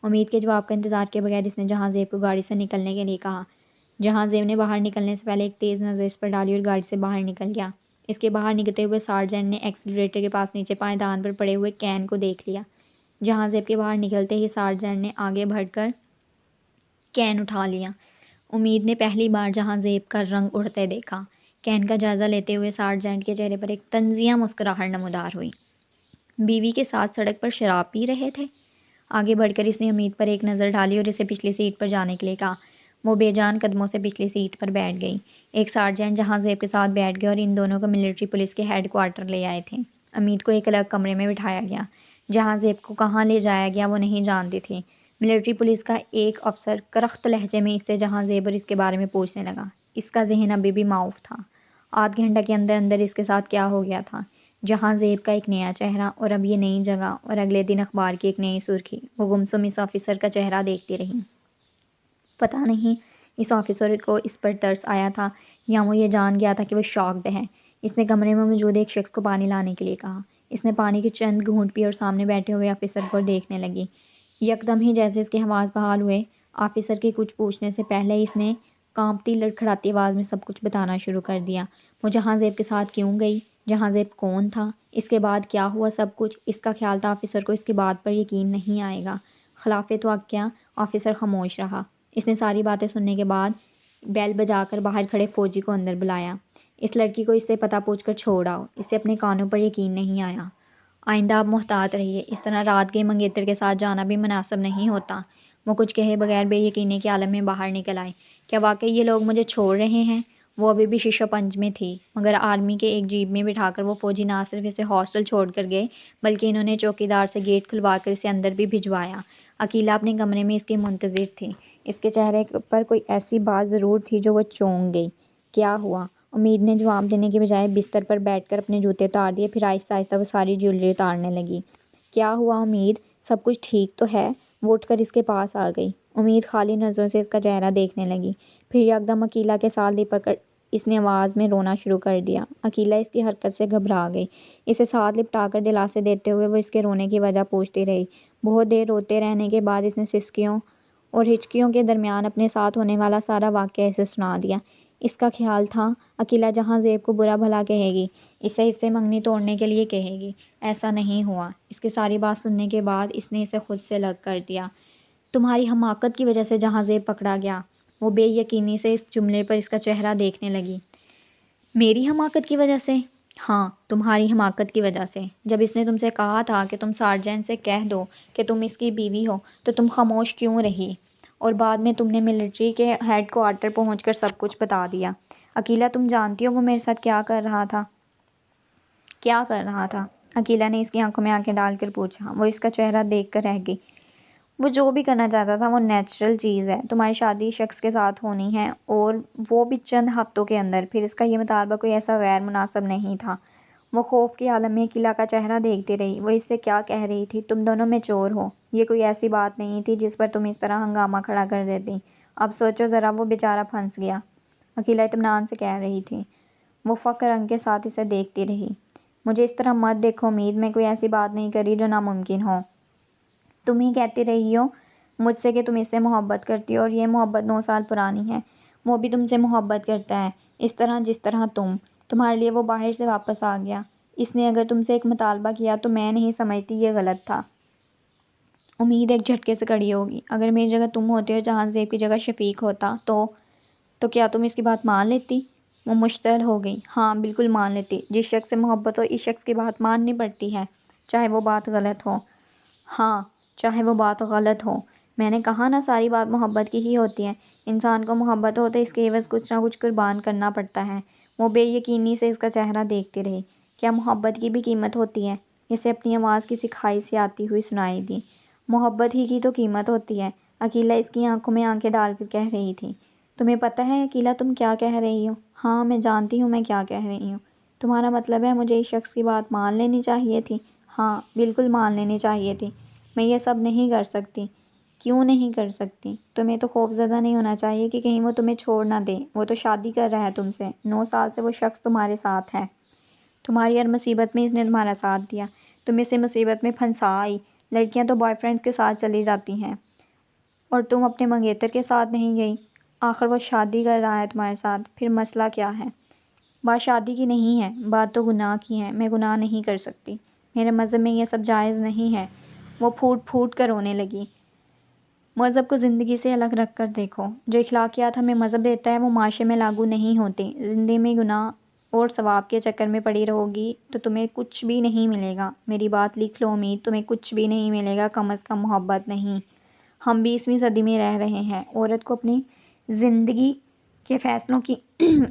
امید کے جواب کا انتظار کیے بغیر اس نے جہاں زیب کو گاڑی سے نکلنے کے لیے کہا۔ جہاں زیب نے باہر نکلنے سے پہلے ایک تیز نظر اس پر ڈالی اور گاڑی سے باہر نکل گیا۔ اس کے باہر نکلتے ہوئے سارجنٹ نے ایکسیلریٹر کے پاس نیچے پائیدان پر پڑے ہوئے کین کو دیکھ لیا۔ جہاں زیب کے باہر نکلتے ہی سارجنٹ نے آگے بڑھ کر کین اٹھا لیا۔ امید نے پہلی بار جہاں زیب کا رنگ اڑتے دیکھا۔ کین کا جائزہ لیتے ہوئے سارجنٹ کے چہرے پر ایک طنزیہ مسکراہٹ نمودار ہوئی۔ بیوی کے ساتھ سڑک پر شراب پی رہے تھے؟ آگے بڑھ کر اس نے امید پر ایک نظر ڈالی اور اسے پچھلی سیٹ پر جانے کے لیے کہا۔ وہ بے جان قدموں سے پچھلی سیٹ پر بیٹھ گئی۔ ایک سارجنٹ جہاں زیب کے ساتھ بیٹھ گیا اور ان دونوں کو ملٹری پولیس کے ہیڈ کوارٹر لے آئے تھے۔ امید کو ایک الگ کمرے میں بٹھایا گیا۔ جہاں زیب کو کہاں لے جایا گیا وہ نہیں جانتی تھی۔ ملٹری پولیس کا ایک افسر کرخت لہجے میں اس سے جہاں زیب اور اس کے بارے میں پوچھنے لگا۔ اس کا ذہن ابھی بھی معاف تھا۔ آدھ گھنٹہ کے اندر اندر اس کے ساتھ کیا ہو گیا تھا۔ جہاں زیب کا ایک نیا چہرہ اور اب یہ نئی جگہ اور اگلے دن اخبار کی ایک نئی سرخی۔ وہ گمسم اس آفیسر کا چہرہ دیکھتی رہی۔ پتہ نہیں اس آفیسر کو اس پر ترس آیا تھا یا وہ یہ جان گیا تھا کہ وہ شاکڈ ہے۔ اس نے کمرے میں موجود ایک شخص کو پانی لانے کے لیے کہا۔ اس نے پانی کے چند گھونٹ پی اور سامنے بیٹھے ہوئے آفیسر کو دیکھنے لگی۔ یکدم ہی جیسے اس کے حواس بحال ہوئے، آفیسر کے کچھ پوچھنے سے پہلے اس نے کانپتی لڑکھڑاتی آواز میں سب کچھ بتانا شروع کر دیا۔ وہ جہاں زیب کے ساتھ کیوں گئی، جہاں زیب کون تھا، اس کے بعد کیا ہوا، سب کچھ۔ اس کا خیال تھا آفیسر کو اس کی بات پر یقین نہیں آئے گا۔ خلاف توقع آفیسر خاموش رہا۔ اس نے ساری باتیں سننے کے بعد بیل بجا کر باہر کھڑے فوجی کو اندر بلایا۔ اس لڑکی کو اس سے پتہ پوچھ کر چھوڑ آؤ، اسے اپنے کانوں پر یقین نہیں آیا۔ آئندہ آپ محتاط رہیے، اس طرح رات گئے منگیتر کے ساتھ جانا بھی مناسب نہیں ہوتا۔ وہ کچھ کہے بغیر بے یقینی کے عالم میں باہر نکل آئے۔ کیا واقعی یہ لوگ مجھے چھوڑ رہے ہیں؟ وہ ابھی بھی شیشہ پنج میں تھی، مگر آرمی کے ایک جیپ میں بٹھا کر وہ فوجی نہ صرف اسے ہاسٹل چھوڑ کر گئے بلکہ انہوں نے چوکیدار سے گیٹ کھلوا کر اسے اندر بھی بھجوایا۔ عقیلہ اپنے کمرے میں اس کے منتظر تھی۔ اس کے چہرے پر کوئی ایسی بات ضرور تھی جو وہ چونک گئی۔ کیا ہوا؟ امید نے جواب دینے کے بجائے بستر پر بیٹھ کر اپنے جوتے اتار دیے، پھر آہستہ آہستہ وہ ساری جیولری اتارنے لگی۔ کیا ہوا امید؟ سب کچھ ٹھیک تو ہے؟ وہ اٹھ کر اس کے پاس آ گئی۔ امید خالی نظروں سے اس کا چہرہ دیکھنے لگی، پھر یکدم عقیلہ کے ساتھ لپٹ کر اس نے آواز میں رونا شروع کر دیا۔ عقیلہ اس کی حرکت سے گھبرا گئی۔ اسے ساتھ لپٹا کر دلاسے دیتے ہوئے وہ اس کے رونے کی وجہ پوچھتی رہی۔ بہت دیر روتے رہنے کے بعد اس نے سسکیوں اور ہچکیوں کے درمیان اپنے ساتھ ہونے والا سارا واقعہ اسے سنا دیا۔ اس کا خیال تھا عقیلہ جہاں زیب کو برا بھلا کہے گی، اسے حصے منگنی توڑنے کے لیے کہے گی۔ ایسا نہیں ہوا۔ اس کی ساری بات سننے کے بعد اس نے اسے خود سے الگ کر دیا۔ تمہاری حماقت کی وجہ سے جہاں زیب پکڑا گیا۔ وہ بے یقینی سے اس جملے پر اس کا چہرہ دیکھنے لگی۔ میری حماقت کی وجہ سے؟ ہاں، تمہاری حماقت کی وجہ سے۔ جب اس نے تم سے کہا تھا کہ تم سارجنٹ سے کہہ دو کہ تم اس کی بیوی ہو تو تم خاموش کیوں رہی؟ اور بعد میں تم نے ملٹری کے ہیڈ کوارٹر پہنچ کر سب کچھ بتا دیا۔ عقیلہ تم جانتی ہو وہ میرے ساتھ کیا کر رہا تھا؟ کیا کر رہا تھا؟ عقیلہ نے اس کی آنکھوں میں آنکھیں ڈال کر پوچھا۔ وہ اس کا چہرہ دیکھ کر رہ گئی۔ وہ جو بھی کرنا چاہتا تھا وہ نیچرل چیز ہے۔ تمہاری شادی شخص کے ساتھ ہونی ہے اور وہ بھی چند ہفتوں کے اندر، پھر اس کا یہ مطالبہ کوئی ایسا غیر مناسب نہیں تھا۔ وہ خوف کے عالم میں عقیلہ کا چہرہ دیکھتی رہی۔ وہ اس سے کیا کہہ رہی تھی؟ تم دونوں میں چور ہو۔ یہ کوئی ایسی بات نہیں تھی جس پر تم اس طرح ہنگامہ کھڑا کر دیتی۔ اب سوچو ذرا، وہ بیچارہ پھنس گیا، عقیلہ اطمینان سے کہہ رہی تھی۔ وہ فخر رنگ کے ساتھ اسے دیکھتی رہی۔ مجھے اس طرح مت دیکھو امید، میں کوئی ایسی بات نہیں کری جو ناممکن ہو۔ تم ہی کہتی رہی ہو مجھ سے کہ تم اس سے محبت کرتی ہو، اور یہ محبت 9 سال پرانی ہے۔ وہ بھی تم سے محبت کرتا ہے، اس طرح جس طرح تمہارے لیے وہ باہر سے واپس آ گیا۔ اس نے اگر تم سے ایک مطالبہ کیا تو میں نہیں سمجھتی یہ غلط تھا۔ امید ایک جھٹکے سے کھڑی ہوگی۔ اگر میری جگہ تم ہوتے اور جہاں زیب کی جگہ شفیق ہوتا تو کیا تم اس کی بات مان لیتی؟ وہ مشتعل ہو گئی۔ ہاں، بالکل مان لیتی۔ جس شخص سے محبت ہو اس شخص کی بات ماننی پڑتی ہے، چاہے وہ بات غلط ہو۔ ہاں، چاہے وہ بات غلط ہو۔ میں نے کہا نا، ساری بات محبت کی ہی ہوتی ہے۔ انسان کو محبت ہو تو اس کے عوض کچھ نہ کچھ قربان کرنا پڑتا ہے۔ وہ بے یقینی سے اس کا چہرہ دیکھتی رہی۔ کیا محبت کی بھی قیمت ہوتی ہے؟ اسے اپنی آواز کسی کھائی سے آتی ہوئی سنائی دی۔ محبت ہی کی تو قیمت ہوتی ہے، عقیلہ اس کی آنکھوں میں آنکھیں ڈال کر کہہ رہی تھی۔ تمہیں پتہ ہے عقیلہ تم کیا کہہ رہی ہو؟ ہاں، میں جانتی ہوں میں کیا کہہ رہی ہوں۔ تمہارا مطلب ہے مجھے اس شخص کی بات مان لینی چاہیے تھی؟ ہاں، بالکل مان لینی چاہیے تھی۔ میں یہ سب نہیں کر سکتی۔ کیوں نہیں کر سکتی؟ تمہیں تو خوف زدہ نہیں ہونا چاہیے کہ کہیں وہ تمہیں چھوڑ نہ دے۔ وہ تو شادی کر رہا ہے تم سے۔ 9 سال سے وہ شخص تمہارے ساتھ ہے۔ تمہاری ہر مصیبت میں اس نے تمہارا ساتھ دیا، تم اسے مصیبت میں پھنسا آئی۔ لڑکیاں تو بوائے فرینڈ کے ساتھ چلی جاتی ہیں، اور تم اپنے منگیتر کے ساتھ نہیں گئی۔ آخر وہ شادی کر رہا ہے تمہارے ساتھ، پھر مسئلہ کیا ہے؟ بات شادی کی نہیں ہے، بات تو گناہ کی ہے۔ میں گناہ نہیں کر سکتی، میرے مذہب میں یہ سب جائز نہیں ہے۔ وہ پھوٹ پھوٹ کر رونے لگی۔ مذہب کو زندگی سے الگ رکھ کر دیکھو۔ جو اخلاقیات ہمیں مذہب دیتا ہے وہ معاشرے میں لاگو نہیں ہوتے۔ زندگی میں گناہ اور ثواب کے چکر میں پڑی رہو گی تو تمہیں کچھ بھی نہیں ملے گا۔ میری بات لکھ لو امید، تمہیں کچھ بھی نہیں ملے گا، کم از کم محبت نہیں۔ ہم 20ویں صدی میں رہ رہے ہیں۔ عورت کو اپنی زندگی کے فیصلوں کی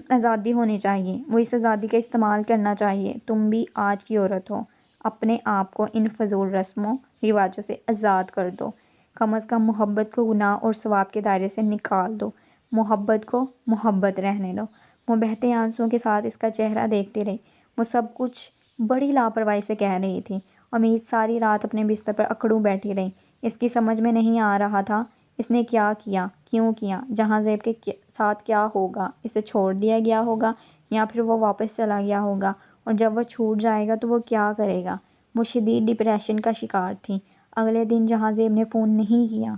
آزادی ہونی چاہیے، وہ اس آزادی کا استعمال کرنا چاہیے۔ تم بھی آج کی عورت ہو، اپنے آپ کو ان فضول رسم و رواجوں سے آزاد کر دو۔ کم از کم محبت کو گناہ اور ثواب کے دائرے سے نکال دو۔ محبت کو محبت رہنے دو۔ وہ بہتے آنسوؤں کے ساتھ اس کا چہرہ دیکھتی رہی۔ وہ سب کچھ بڑی لاپرواہی سے کہہ رہی تھی۔ امید ساری رات اپنے بستر پر اکڑوں بیٹھی رہی۔ اس کی سمجھ میں نہیں آ رہا تھا اس نے کیا کیا، کیوں کیا۔ جہاں زیب کے ساتھ کیا ہوگا؟ اسے چھوڑ دیا گیا ہوگا یا پھر وہ واپس چلا گیا ہوگا، اور جب وہ چھوٹ جائے گا تو وہ کیا کرے گا؟ وہ شدید ڈپریشن کا شکار تھی۔ اگلے دن جہاں زیب نے فون نہیں کیا۔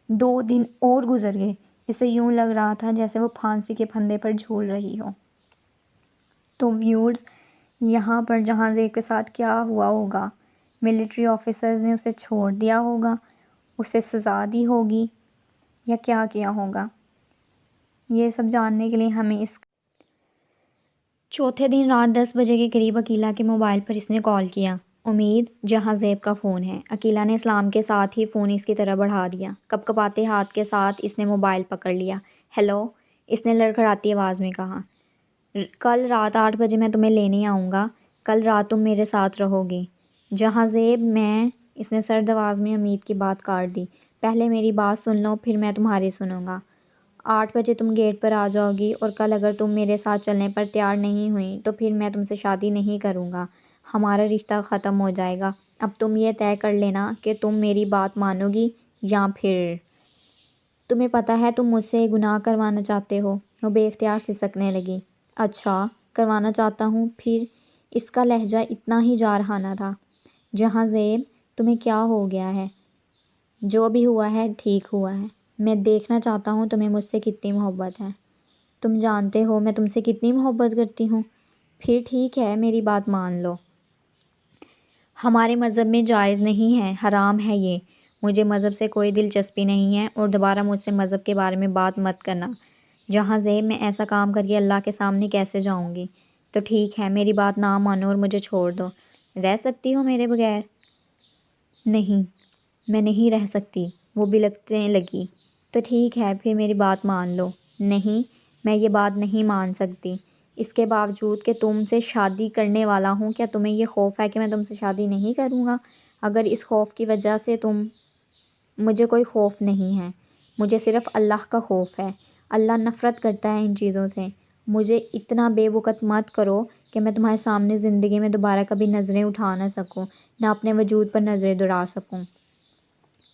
2 دن اور گزر گئے۔ اسے یوں لگ رہا تھا جیسے وہ پھانسی کے پھندے پر جھول رہی ہو۔ تو ویورز، یہاں پر جہاں زیب کے ساتھ کیا ہوا ہوگا؟ ملٹری آفیسرز نے اسے چھوڑ دیا ہوگا، اسے سزا دی ہوگی یا کیا کیا ہوگا؟ یہ سب جاننے کے لیے ہمیں اس چوتھے دن رات 10 بجے کے قریب عقیلہ کے موبائل پر اس نے کال کیا۔ امید، جہاں زیب کا فون ہے۔ عقیلہ نے اسلام کے ساتھ ہی فون اس کی طرف بڑھا دیا۔ کپکپاتے ہاتھ کے ساتھ اس نے موبائل پکڑ لیا۔ ہیلو، اس نے لڑکھڑاتی آواز میں کہا۔ کل رات 8 بجے میں تمہیں لینے آؤں گا۔ کل رات تم میرے ساتھ رہو گے۔ جہاں زیب، میں، اس نے سرد آواز میں امید کی بات کاٹ دی۔ پہلے میری بات سن لو، پھر میں تمہاری سنوں گا۔ 8 بجے تم گیٹ پر آ جاؤ گی، اور کل اگر تم میرے ساتھ چلنے پر تیار نہیں ہوئی تو پھر میں تم سے شادی نہیں کروں گا۔ ہمارا رشتہ ختم ہو جائے گا۔ اب تم یہ طے کر لینا کہ تم میری بات مانو گی یا پھر… تمہیں پتہ ہے تم مجھ سے یہ گناہ کروانا چاہتے ہو۔ وہ بے اختیار سسکنے لگی۔ اچھا، کروانا چاہتا ہوں؟ پھر اس کا لہجہ اتنا ہی جارحانہ تھا۔ جہاں زیب، تمہیں کیا ہو گیا ہے؟ جو بھی ہوا ہے ٹھیک ہوا ہے۔ میں دیکھنا چاہتا ہوں تمہیں مجھ سے کتنی محبت ہے۔ تم جانتے ہو میں تم سے کتنی محبت کرتی ہوں۔ پھر ٹھیک ہے، میری بات مان لو۔ ہمارے مذہب میں جائز نہیں ہے، حرام ہے یہ۔ مجھے مذہب سے کوئی دلچسپی نہیں ہے، اور دوبارہ مجھ سے مذہب کے بارے میں بات مت کرنا۔ جہاں زیب، میں ایسا کام کر کے اللہ کے سامنے کیسے جاؤں گی؟ تو ٹھیک ہے، میری بات نہ مانو اور مجھے چھوڑ دو۔ رہ سکتی ہو میرے بغیر؟ نہیں، میں نہیں رہ سکتی، وہ بلکنے لگی۔ تو ٹھیک ہے، پھر میری بات مان لو۔ نہیں، میں یہ بات نہیں مان سکتی۔ اس کے باوجود کہ تم سے شادی کرنے والا ہوں، کیا تمہیں یہ خوف ہے کہ میں تم سے شادی نہیں کروں گا؟ اگر اس خوف کی وجہ سے مجھے کوئی خوف نہیں ہے، مجھے صرف اللہ کا خوف ہے۔ اللہ نفرت کرتا ہے ان چیزوں سے۔ مجھے اتنا بے وقت مت کرو کہ میں تمہارے سامنے زندگی میں دوبارہ کبھی نظریں اٹھا نہ سکوں، نہ اپنے وجود پر نظریں دوڑا سکوں۔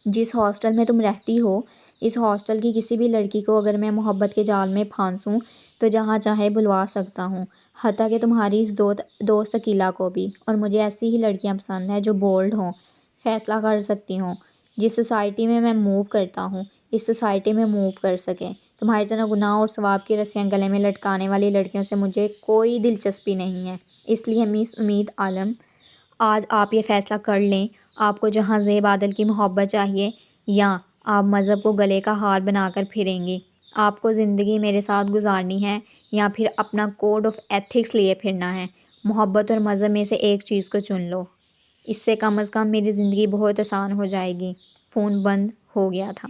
جس ہاسٹل میں تم رہتی ہو، اس ہاسٹل کی کسی بھی لڑکی کو اگر میں محبت کے جال میں پھانسوں تو جہاں چاہے بلوا سکتا ہوں، حتیٰ کہ تمہاری اس دوست عقیلہ کو بھی۔ اور مجھے ایسی ہی لڑکیاں پسند ہیں جو بولڈ ہوں، فیصلہ کر سکتی ہوں، جس سوسائٹی میں میں موو کرتا ہوں اس سوسائٹی میں موو کر سکیں۔ تمہاری طرح گناہ اور ثواب کی رسیاں گلے میں لٹکانے والی لڑکیوں سے مجھے کوئی دلچسپی نہیں ہے۔ اس لیے مس امید عالم، آج آپ یہ فیصلہ کر لیں، آپ کو جہاں زیب عادل کی محبت چاہیے یا آپ مذہب کو گلے کا ہار بنا کر پھریں گی؟ آپ کو زندگی میرے ساتھ گزارنی ہے یا پھر اپنا کوڈ آف ایتھکس لیے پھرنا ہے؟ محبت اور مذہب میں سے ایک چیز کو چن لو۔ اس سے کم از کم میری زندگی بہت آسان ہو جائے گی۔ فون بند ہو گیا تھا۔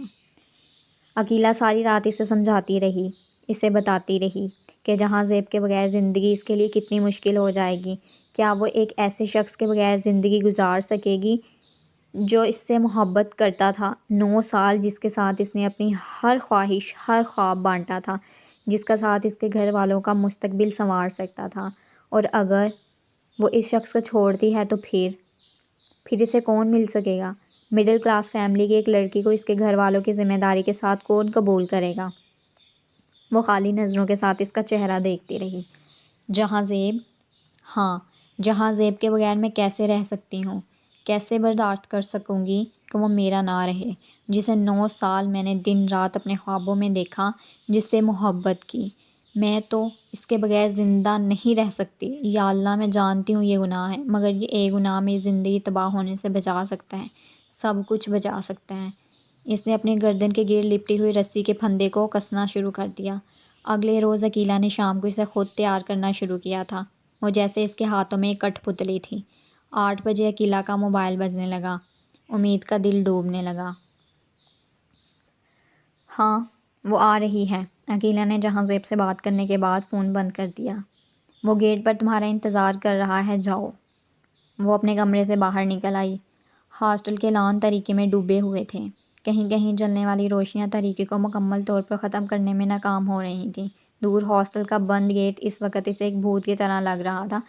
عقیلہ ساری رات اسے سمجھاتی رہی، اسے بتاتی رہی کہ جہاں زیب کے بغیر زندگی اس کے لیے کتنی مشکل ہو جائے گی۔ کیا وہ ایک ایسے شخص کے بغیر زندگی گزار سکے گی جو اس سے محبت کرتا تھا؟ 9 سال جس کے ساتھ اس نے اپنی ہر خواہش، ہر خواب بانٹا تھا، جس کا ساتھ اس کے گھر والوں کا مستقبل سنوار سکتا تھا، اور اگر وہ اس شخص کو چھوڑتی ہے تو پھر اسے کون مل سکے گا؟ مڈل کلاس فیملی کی ایک لڑکی کو اس کے گھر والوں کی ذمہ داری کے ساتھ کون قبول کرے گا؟ وہ خالی نظروں کے ساتھ اس کا چہرہ دیکھتی رہی۔ جہاں زیب، ہاں، جہاں زیب کے بغیر میں کیسے رہ سکتی ہوں؟ کیسے برداشت کر سکوں گی کہ وہ میرا نہ رہے، جسے 9 سال میں نے دن رات اپنے خوابوں میں دیکھا، جس سے محبت کی؟ میں تو اس کے بغیر زندہ نہیں رہ سکتی۔ یا اللہ، میں جانتی ہوں یہ گناہ ہے، مگر یہ ایک گناہ میری زندگی تباہ ہونے سے بچا سکتا ہے، سب کچھ بچا سکتا ہے۔ اس نے اپنے گردن کے گرد لپٹی ہوئی رسی کے پھندے کو کسنا شروع کر دیا۔ اگلے روز عقیلہ نے شام کو اسے خود تیار کرنا شروع کیا تھا، وہ جیسے اس کے ہاتھوں میں ایک کٹھ پتلی تھی۔ 8 بجے عقیلہ کا موبائل بجنے لگا۔ امید کا دل ڈوبنے لگا۔ ہاں، وہ آ رہی ہے۔ عقیلہ نے جہاں زیب سے بات کرنے کے بعد فون بند کر دیا۔ وہ گیٹ پر تمہارا انتظار کر رہا ہے، جاؤ۔ وہ اپنے کمرے سے باہر نکل آئی۔ ہاسٹل کے لان تاریکی میں ڈوبے ہوئے تھے۔ کہیں کہیں جلنے والی روشنیاں تاریکی کو مکمل طور پر ختم کرنے میں ناکام ہو رہی تھیں۔ دور ہاسٹل کا بند گیٹ اس وقت اسے ایک بھوت کی طرح لگ رہا تھا۔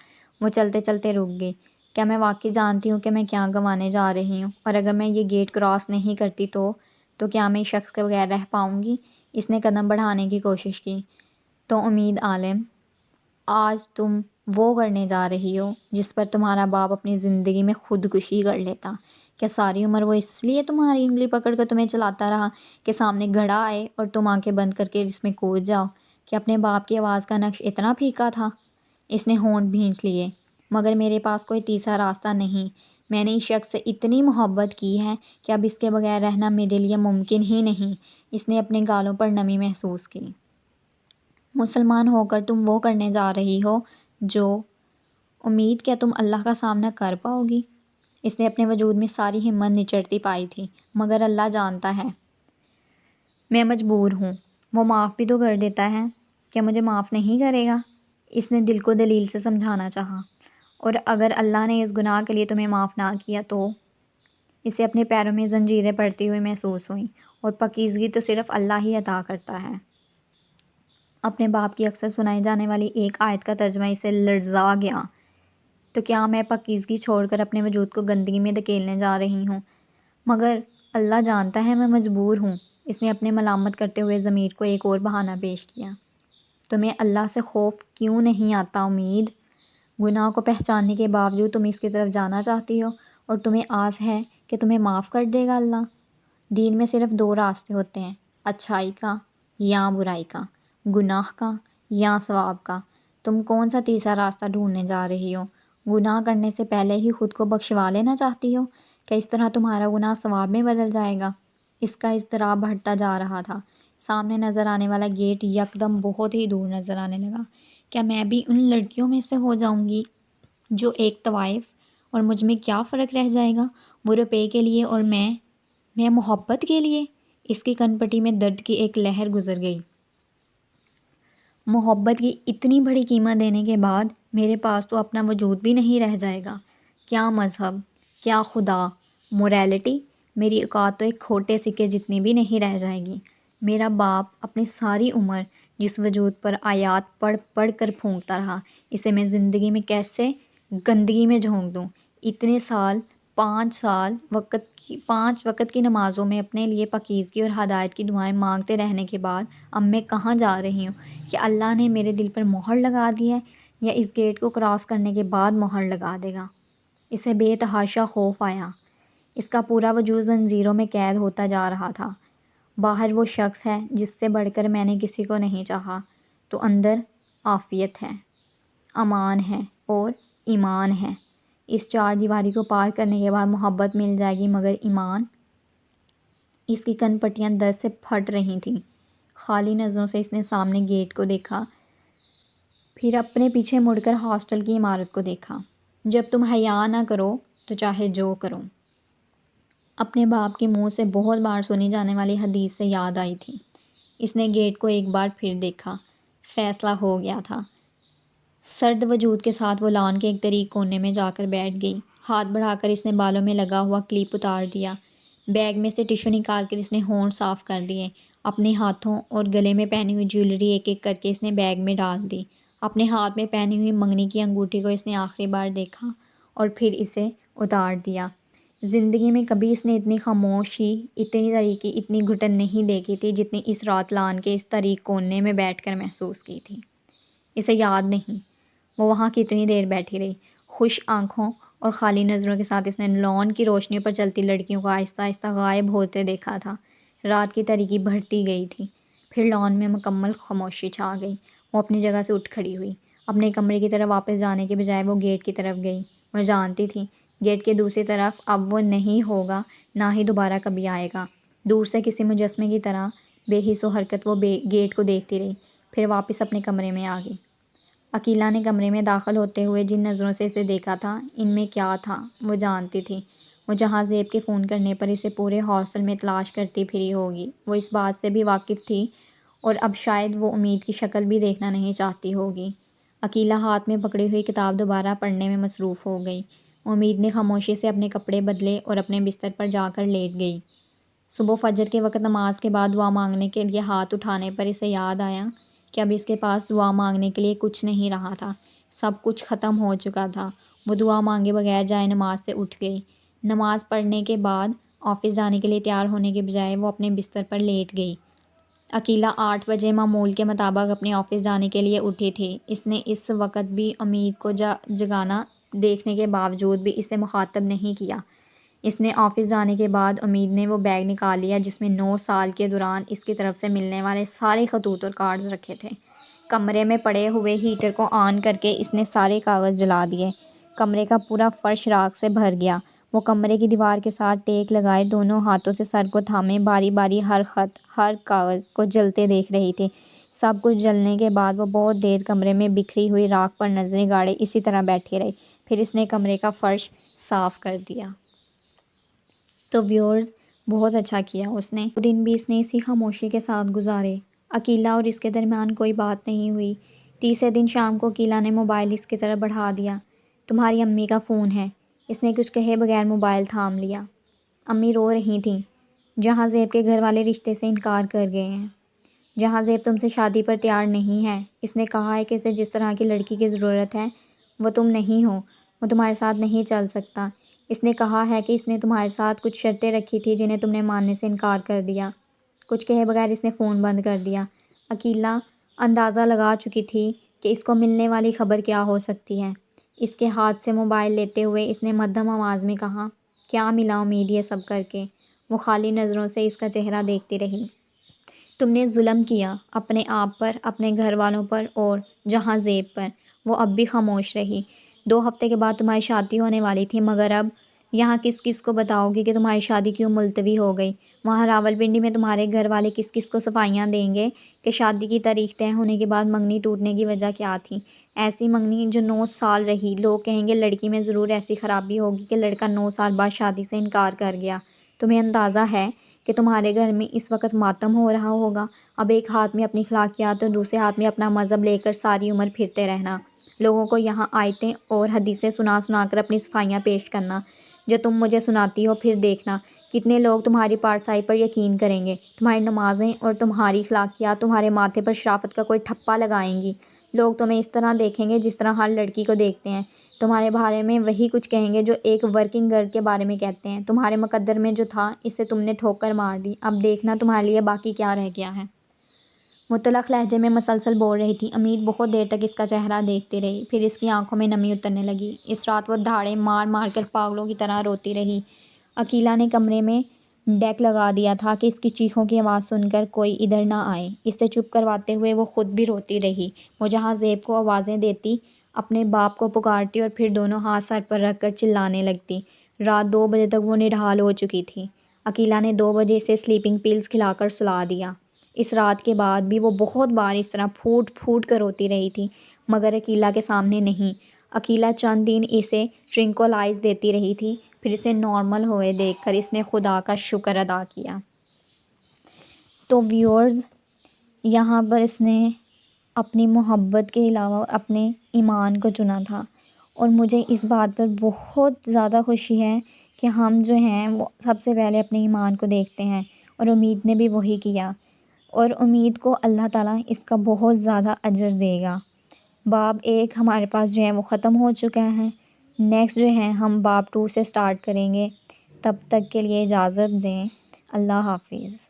وہ چلتے چلتے رک گئی۔ کیا میں واقعی جانتی ہوں کہ میں کیا گنوانے جا رہی ہوں؟ اور اگر میں یہ گیٹ کراس نہیں کرتی تو کیا میں اس شخص کے بغیر رہ پاؤں گی؟ اس نے قدم بڑھانے کی کوشش کی۔ تو امید عالم، آج تم وہ کرنے جا رہی ہو جس پر تمہارا باپ اپنی زندگی میں خودکشی کر لیتا۔ کیا ساری عمر وہ اس لیے تمہاری انگلی پکڑ کر تمہیں چلاتا رہا کہ سامنے گھڑا آئے اور تم آنکھیں بند کر کے اس میں کود جاؤ؟ کہ اپنے باپ کی آواز کا نقش اتنا پھیکا تھا؟ اس نے ہونٹ بھینچ لیے۔ مگر میرے پاس کوئی تیسرا راستہ نہیں۔ میں نے اس شخص سے اتنی محبت کی ہے کہ اب اس کے بغیر رہنا میرے لیے ممکن ہی نہیں۔ اس نے اپنے گالوں پر نمی محسوس کی۔ مسلمان ہو کر تم وہ کرنے جا رہی ہو جو امید کیا تم اللہ کا سامنا کر پاؤ گی؟ اس نے اپنے وجود میں ساری ہمت نچڑتی پائی تھی، مگر اللہ جانتا ہے میں مجبور ہوں۔ وہ معاف بھی تو کر دیتا ہے، کیا مجھے معاف نہیں کرے گا؟ اس نے دل کو دلیل سے سمجھانا چاہا۔ اور اگر اللہ نے اس گناہ کے لیے تمہیں معاف نہ کیا تو؟ اسے اپنے پیروں میں زنجیریں پڑتی ہوئی محسوس ہوئیں، اور پاکیزگی تو صرف اللہ ہی عطا کرتا ہے۔ اپنے باپ کی اکثر سنائی جانے والی ایک آیت کا ترجمہ اسے لرزا گیا۔ تو کیا میں پاکیزگی چھوڑ کر اپنے وجود کو گندگی میں دھکیلنے جا رہی ہوں؟ مگر اللہ جانتا ہے میں مجبور ہوں۔ اس نے اپنے ملامت کرتے ہوئے ضمیر کو ایک اور بہانہ پیش کیا۔ تمہیں اللہ سے خوف کیوں نہیں آتا امید؟ گناہ کو پہچاننے کے باوجود تم اس کی طرف جانا چاہتی ہو، اور تمہیں آس ہے کہ تمہیں معاف کر دے گا اللہ۔ دین میں صرف دو راستے ہوتے ہیں، اچھائی کا یا برائی کا، گناہ کا یا ثواب کا۔ تم کون سا تیسرا راستہ ڈھونڈنے جا رہی ہو؟ گناہ کرنے سے پہلے ہی خود کو بخشوا لینا چاہتی ہو؟ کہ اس طرح تمہارا گناہ ثواب میں بدل جائے گا؟ اس کا اضطراب بڑھتا جا رہا تھا۔ سامنے نظر آنے والا گیٹ یکدم بہت ہی دور نظر آنے لگا۔ کیا میں بھی ان لڑکیوں میں سے ہو جاؤں گی جو ایک طوائف؟ اور مجھ میں کیا فرق رہ جائے گا؟ وہ روپے کے لیے اور میں محبت کے لیے؟ اس کی کن پٹی میں درد کی ایک لہر گزر گئی۔ محبت کی اتنی بڑی قیمت دینے کے بعد میرے پاس تو اپنا وجود بھی نہیں رہ جائے گا۔ کیا مذہب، کیا خدا، موریلٹی، میری اوقات تو ایک کھوٹے سکے جتنی بھی نہیں رہ جائے گی۔ میرا باپ اپنی ساری عمر جس وجود پر آیات پڑھ پڑھ کر پھونکتا رہا، اسے میں زندگی میں کیسے گندگی میں جھونک دوں؟ اتنے سال، 5 وقت کی نمازوں میں اپنے لیے پاکیزگی اور ہدایت کی دعائیں مانگتے رہنے کے بعد اب میں کہاں جا رہی ہوں؟ کہ اللہ نے میرے دل پر مہر لگا دی ہے، یا اس گیٹ کو کراس کرنے کے بعد مہر لگا دے گا؟ اسے بے تحاشا خوف آیا۔ اس کا پورا وجود زنجیروں میں قید ہوتا جا رہا تھا۔ باہر وہ شخص ہے جس سے بڑھ کر میں نے کسی کو نہیں چاہا، تو اندر عافیت ہے، امان ہے اور ایمان ہے۔ اس چار دیواری کو پار کرنے کے بعد محبت مل جائے گی، مگر ایمان؟ اس کی کن پٹیاں درد سے پھٹ رہی تھیں۔ خالی نظروں سے اس نے سامنے گیٹ کو دیکھا، پھر اپنے پیچھے مڑ کر ہاسٹل کی عمارت کو دیکھا۔ جب تم حیا نہ کرو تو چاہے جو کرو۔ اپنے باپ کے منہ سے بہت بار سنی جانے والی حدیث سے یاد آئی تھی۔ اس نے گیٹ کو ایک بار پھر دیکھا۔ فیصلہ ہو گیا تھا۔ سرد وجود کے ساتھ وہ لان کے ایک طریق کونے میں جا کر بیٹھ گئی۔ ہاتھ بڑھا کر اس نے بالوں میں لگا ہوا کلپ اتار دیا۔ بیگ میں سے ٹشو نکال کر اس نے ہونٹ صاف کر دیے۔ اپنے ہاتھوں اور گلے میں پہنی ہوئی جیولری ایک ایک کر کے اس نے بیگ میں ڈال دی۔ اپنے ہاتھ میں پہنی ہوئی منگنی کی انگوٹھی کو اس نے آخری بار دیکھا اور پھر اسے اتار دیا۔ زندگی میں کبھی اس نے اتنی خاموشی، اتنی تاریکی، اتنی گھٹن نہیں دیکھی تھی جتنی اس رات لان کے اس طریق کونے میں بیٹھ کر محسوس کی تھی۔ اسے یاد نہیں وہ وہاں کتنی دیر بیٹھی رہی۔ خشک آنکھوں اور خالی نظروں کے ساتھ اس نے لان کی روشنی پر چلتی لڑکیوں کو آہستہ آہستہ غائب ہوتے دیکھا تھا۔ رات کی تاریکی بڑھتی گئی تھی، پھر لان میں مکمل خاموشی چھا گئی۔ وہ اپنی جگہ سے اٹھ کھڑی ہوئی۔ اپنے کمرے کی طرف واپس جانے کے بجائے وہ گیٹ کی طرف گئی۔ وہ جانتی تھی گیٹ کے دوسری طرف اب وہ نہیں ہوگا، نہ ہی دوبارہ کبھی آئے گا۔ دور سے کسی مجسمے کی طرح بے حس و حرکت وہ گیٹ کو دیکھتی رہی، پھر واپس اپنے کمرے میں آ گئی۔ عقیلہ نے کمرے میں داخل ہوتے ہوئے جن نظروں سے اسے دیکھا تھا، ان میں کیا تھا وہ جانتی تھی۔ وہ جہاں زیب کے فون کرنے پر اسے پورے ہاسٹل میں تلاش کرتی پھری ہوگی، وہ اس بات سے بھی واقف تھی، اور اب شاید وہ امید کی شکل بھی دیکھنا نہیں چاہتی ہوگی۔ عقیلہ ہاتھ میں پکڑی ہوئی کتاب دوبارہ پڑھنے میں مصروف ہو گئی۔ امید نے خاموشی سے اپنے کپڑے بدلے اور اپنے بستر پر جا کر لیٹ گئی۔ صبح فجر کے وقت نماز کے بعد دعا مانگنے کے لیے ہاتھ اٹھانے پر اسے یاد آیا کہ اب اس کے پاس دعا مانگنے کے لیے کچھ نہیں رہا تھا، سب کچھ ختم ہو چکا تھا۔ وہ دعا مانگے بغیر جائے نماز سے اٹھ گئی۔ نماز پڑھنے کے بعد آفس جانے کے لیے تیار ہونے کے بجائے وہ اپنے بستر پر لیٹ گئی۔ عقیلہ 8 بجے معمول کے مطابق اپنے آفس جانے کے لیے اٹھی تھی۔ اس نے اس وقت بھی امید کو جگانا دیکھنے کے باوجود بھی اسے مخاطب نہیں کیا۔ اس نے آفس جانے کے بعد امید نے وہ بیگ نکال لیا جس میں 9 سال کے دوران اس کی طرف سے ملنے والے سارے خطوط اور کارڈز رکھے تھے۔ کمرے میں پڑے ہوئے ہیٹر کو آن کر کے اس نے سارے کاغذ جلا دیے۔ کمرے کا پورا فرش راکھ سے بھر گیا۔ وہ کمرے کی دیوار کے ساتھ ٹیک لگائے دونوں ہاتھوں سے سر کو تھامے باری باری ہر خط ہر کاغذ کو جلتے دیکھ رہی تھی۔ سب کچھ جلنے کے بعد وہ بہت دیر کمرے میں بکھری ہوئی راکھ پر نظریں گاڑے اسی طرح بیٹھی رہی۔ پھر اس نے کمرے کا فرش صاف کر دیا۔ تو ویورز، بہت اچھا کیا اس نے۔ وہ دن بھی اس نے اسی خاموشی کے ساتھ گزارے۔ عقیلہ اور اس کے درمیان کوئی بات نہیں ہوئی۔ تیسرے دن شام کو عقیلہ نے موبائل اس کی طرف بڑھا دیا۔ تمہاری امی کا فون ہے۔ اس نے کچھ کہے بغیر موبائل تھام لیا۔ امی رو رہی تھیں۔ جہاں زیب کے گھر والے رشتے سے انکار کر گئے ہیں۔ جہاں زیب تم سے شادی پر تیار نہیں ہے۔ اس نے کہا ہے کہ اسے جس طرح کی لڑکی کی ضرورت ہے وہ تم نہیں ہو۔ وہ تمہارے ساتھ نہیں چل سکتا۔ اس نے کہا ہے کہ اس نے تمہارے ساتھ کچھ شرطیں رکھی تھی جنہیں تم نے ماننے سے انکار کر دیا۔ کچھ کہے بغیر اس نے فون بند کر دیا۔ عقیلہ اندازہ لگا چکی تھی کہ اس کو ملنے والی خبر کیا ہو سکتی ہے۔ اس کے ہاتھ سے موبائل لیتے ہوئے اس نے مدھم آواز میں کہا، کیا ملا امید یہ سب کر کے؟ وہ خالی نظروں سے اس کا چہرہ دیکھتی رہی۔ تم نے ظلم کیا، اپنے آپ پر، اپنے گھر والوں پر اور جہاں زیب پر۔ وہ اب بھی خاموش رہی۔ 2 ہفتے کے بعد تمہاری شادی ہونے والی تھی، مگر اب یہاں کس کس کو بتاؤ گی کہ تمہاری شادی کیوں ملتوی ہو گئی؟ وہاں راولپنڈی میں تمہارے گھر والے کس کس کو صفائیاں دیں گے کہ شادی کی تاریخ طے ہونے کے بعد منگنی ٹوٹنے کی وجہ کیا تھی؟ ایسی منگنی جو 9 سال رہی۔ لوگ کہیں گے لڑکی میں ضرور ایسی خرابی ہوگی کہ لڑکا 9 سال بعد شادی سے انکار کر گیا۔ تمہیں اندازہ ہے کہ تمہارے گھر میں اس وقت ماتم ہو رہا ہوگا؟ اب ایک ہاتھ میں اپنی اخلاقیات اور دوسرے ہاتھ میں اپنا مذہب لے کر ساری عمر پھرتے رہنا، لوگوں کو یہاں آیتیں اور حدیثیں سنا سنا کر اپنی صفائیاں پیش کرنا جو تم مجھے سناتی ہو، پھر دیکھنا کتنے لوگ تمہاری پارسائی پر یقین کریں گے۔ تمہاری نمازیں اور تمہاری اخلاقیات تمہارے ماتھے پر شرافت کا کوئی ٹھپا لگائیں گی۔ لوگ تمہیں اس طرح دیکھیں گے جس طرح ہر لڑکی کو دیکھتے ہیں۔ تمہارے بارے میں وہی کچھ کہیں گے جو ایک ورکنگ گرل کے بارے میں کہتے ہیں۔ تمہارے مقدر میں جو تھا اسے تم نے ٹھوکر مار دی۔ اب دیکھنا تمہارے لیے باقی کیا رہ گیا ہے۔ وہ تلخ لہجے میں مسلسل بول رہی تھی۔ امید بہت دیر تک اس کا چہرہ دیکھتی رہی، پھر اس کی آنکھوں میں نمی اترنے لگی۔ اس رات وہ دھاڑے مار مار کر پاگلوں کی طرح روتی رہی۔ عقیلہ نے کمرے میں ڈیک لگا دیا تھا کہ اس کی چیخوں کی آواز سن کر کوئی ادھر نہ آئے۔ اسے چپ کرواتے ہوئے وہ خود بھی روتی رہی۔ وہ جہاں زیب کو آوازیں دیتی، اپنے باپ کو پکارتی اور پھر دونوں ہاتھ سر پر رکھ کر چلانے لگتی۔ رات 2 بجے تک وہ نڈھال ہو چکی تھی۔ عقیلہ نے 2 بجے اسے سلیپنگ پلز کھلا کر سلا دیا۔ اس رات کے بعد بھی وہ بہت بار اس طرح پھوٹ پھوٹ کر روتی رہی تھی، مگر عقیلہ کے سامنے نہیں۔ عقیلہ چند دن اسے ٹرنکولائز دیتی رہی تھی، پھر اسے نارمل ہوئے دیکھ کر اس نے خدا کا شکر ادا کیا۔ تو ویورز، یہاں پر اس نے اپنی محبت کے علاوہ اپنے ایمان کو چنا تھا، اور مجھے اس بات پر بہت زیادہ خوشی ہے کہ ہم جو ہیں وہ سب سے پہلے اپنے ایمان کو دیکھتے ہیں، اور امید نے بھی وہی کیا، اور امید کو اللہ تعالیٰ اس کا بہت زیادہ اجر دے گا۔ باب 1 ہمارے پاس جو ہے وہ ختم ہو چکا ہے۔ نیکسٹ جو ہے ہم باب 2 سے سٹارٹ کریں گے۔ تب تک کے لیے اجازت دیں۔ اللہ حافظ۔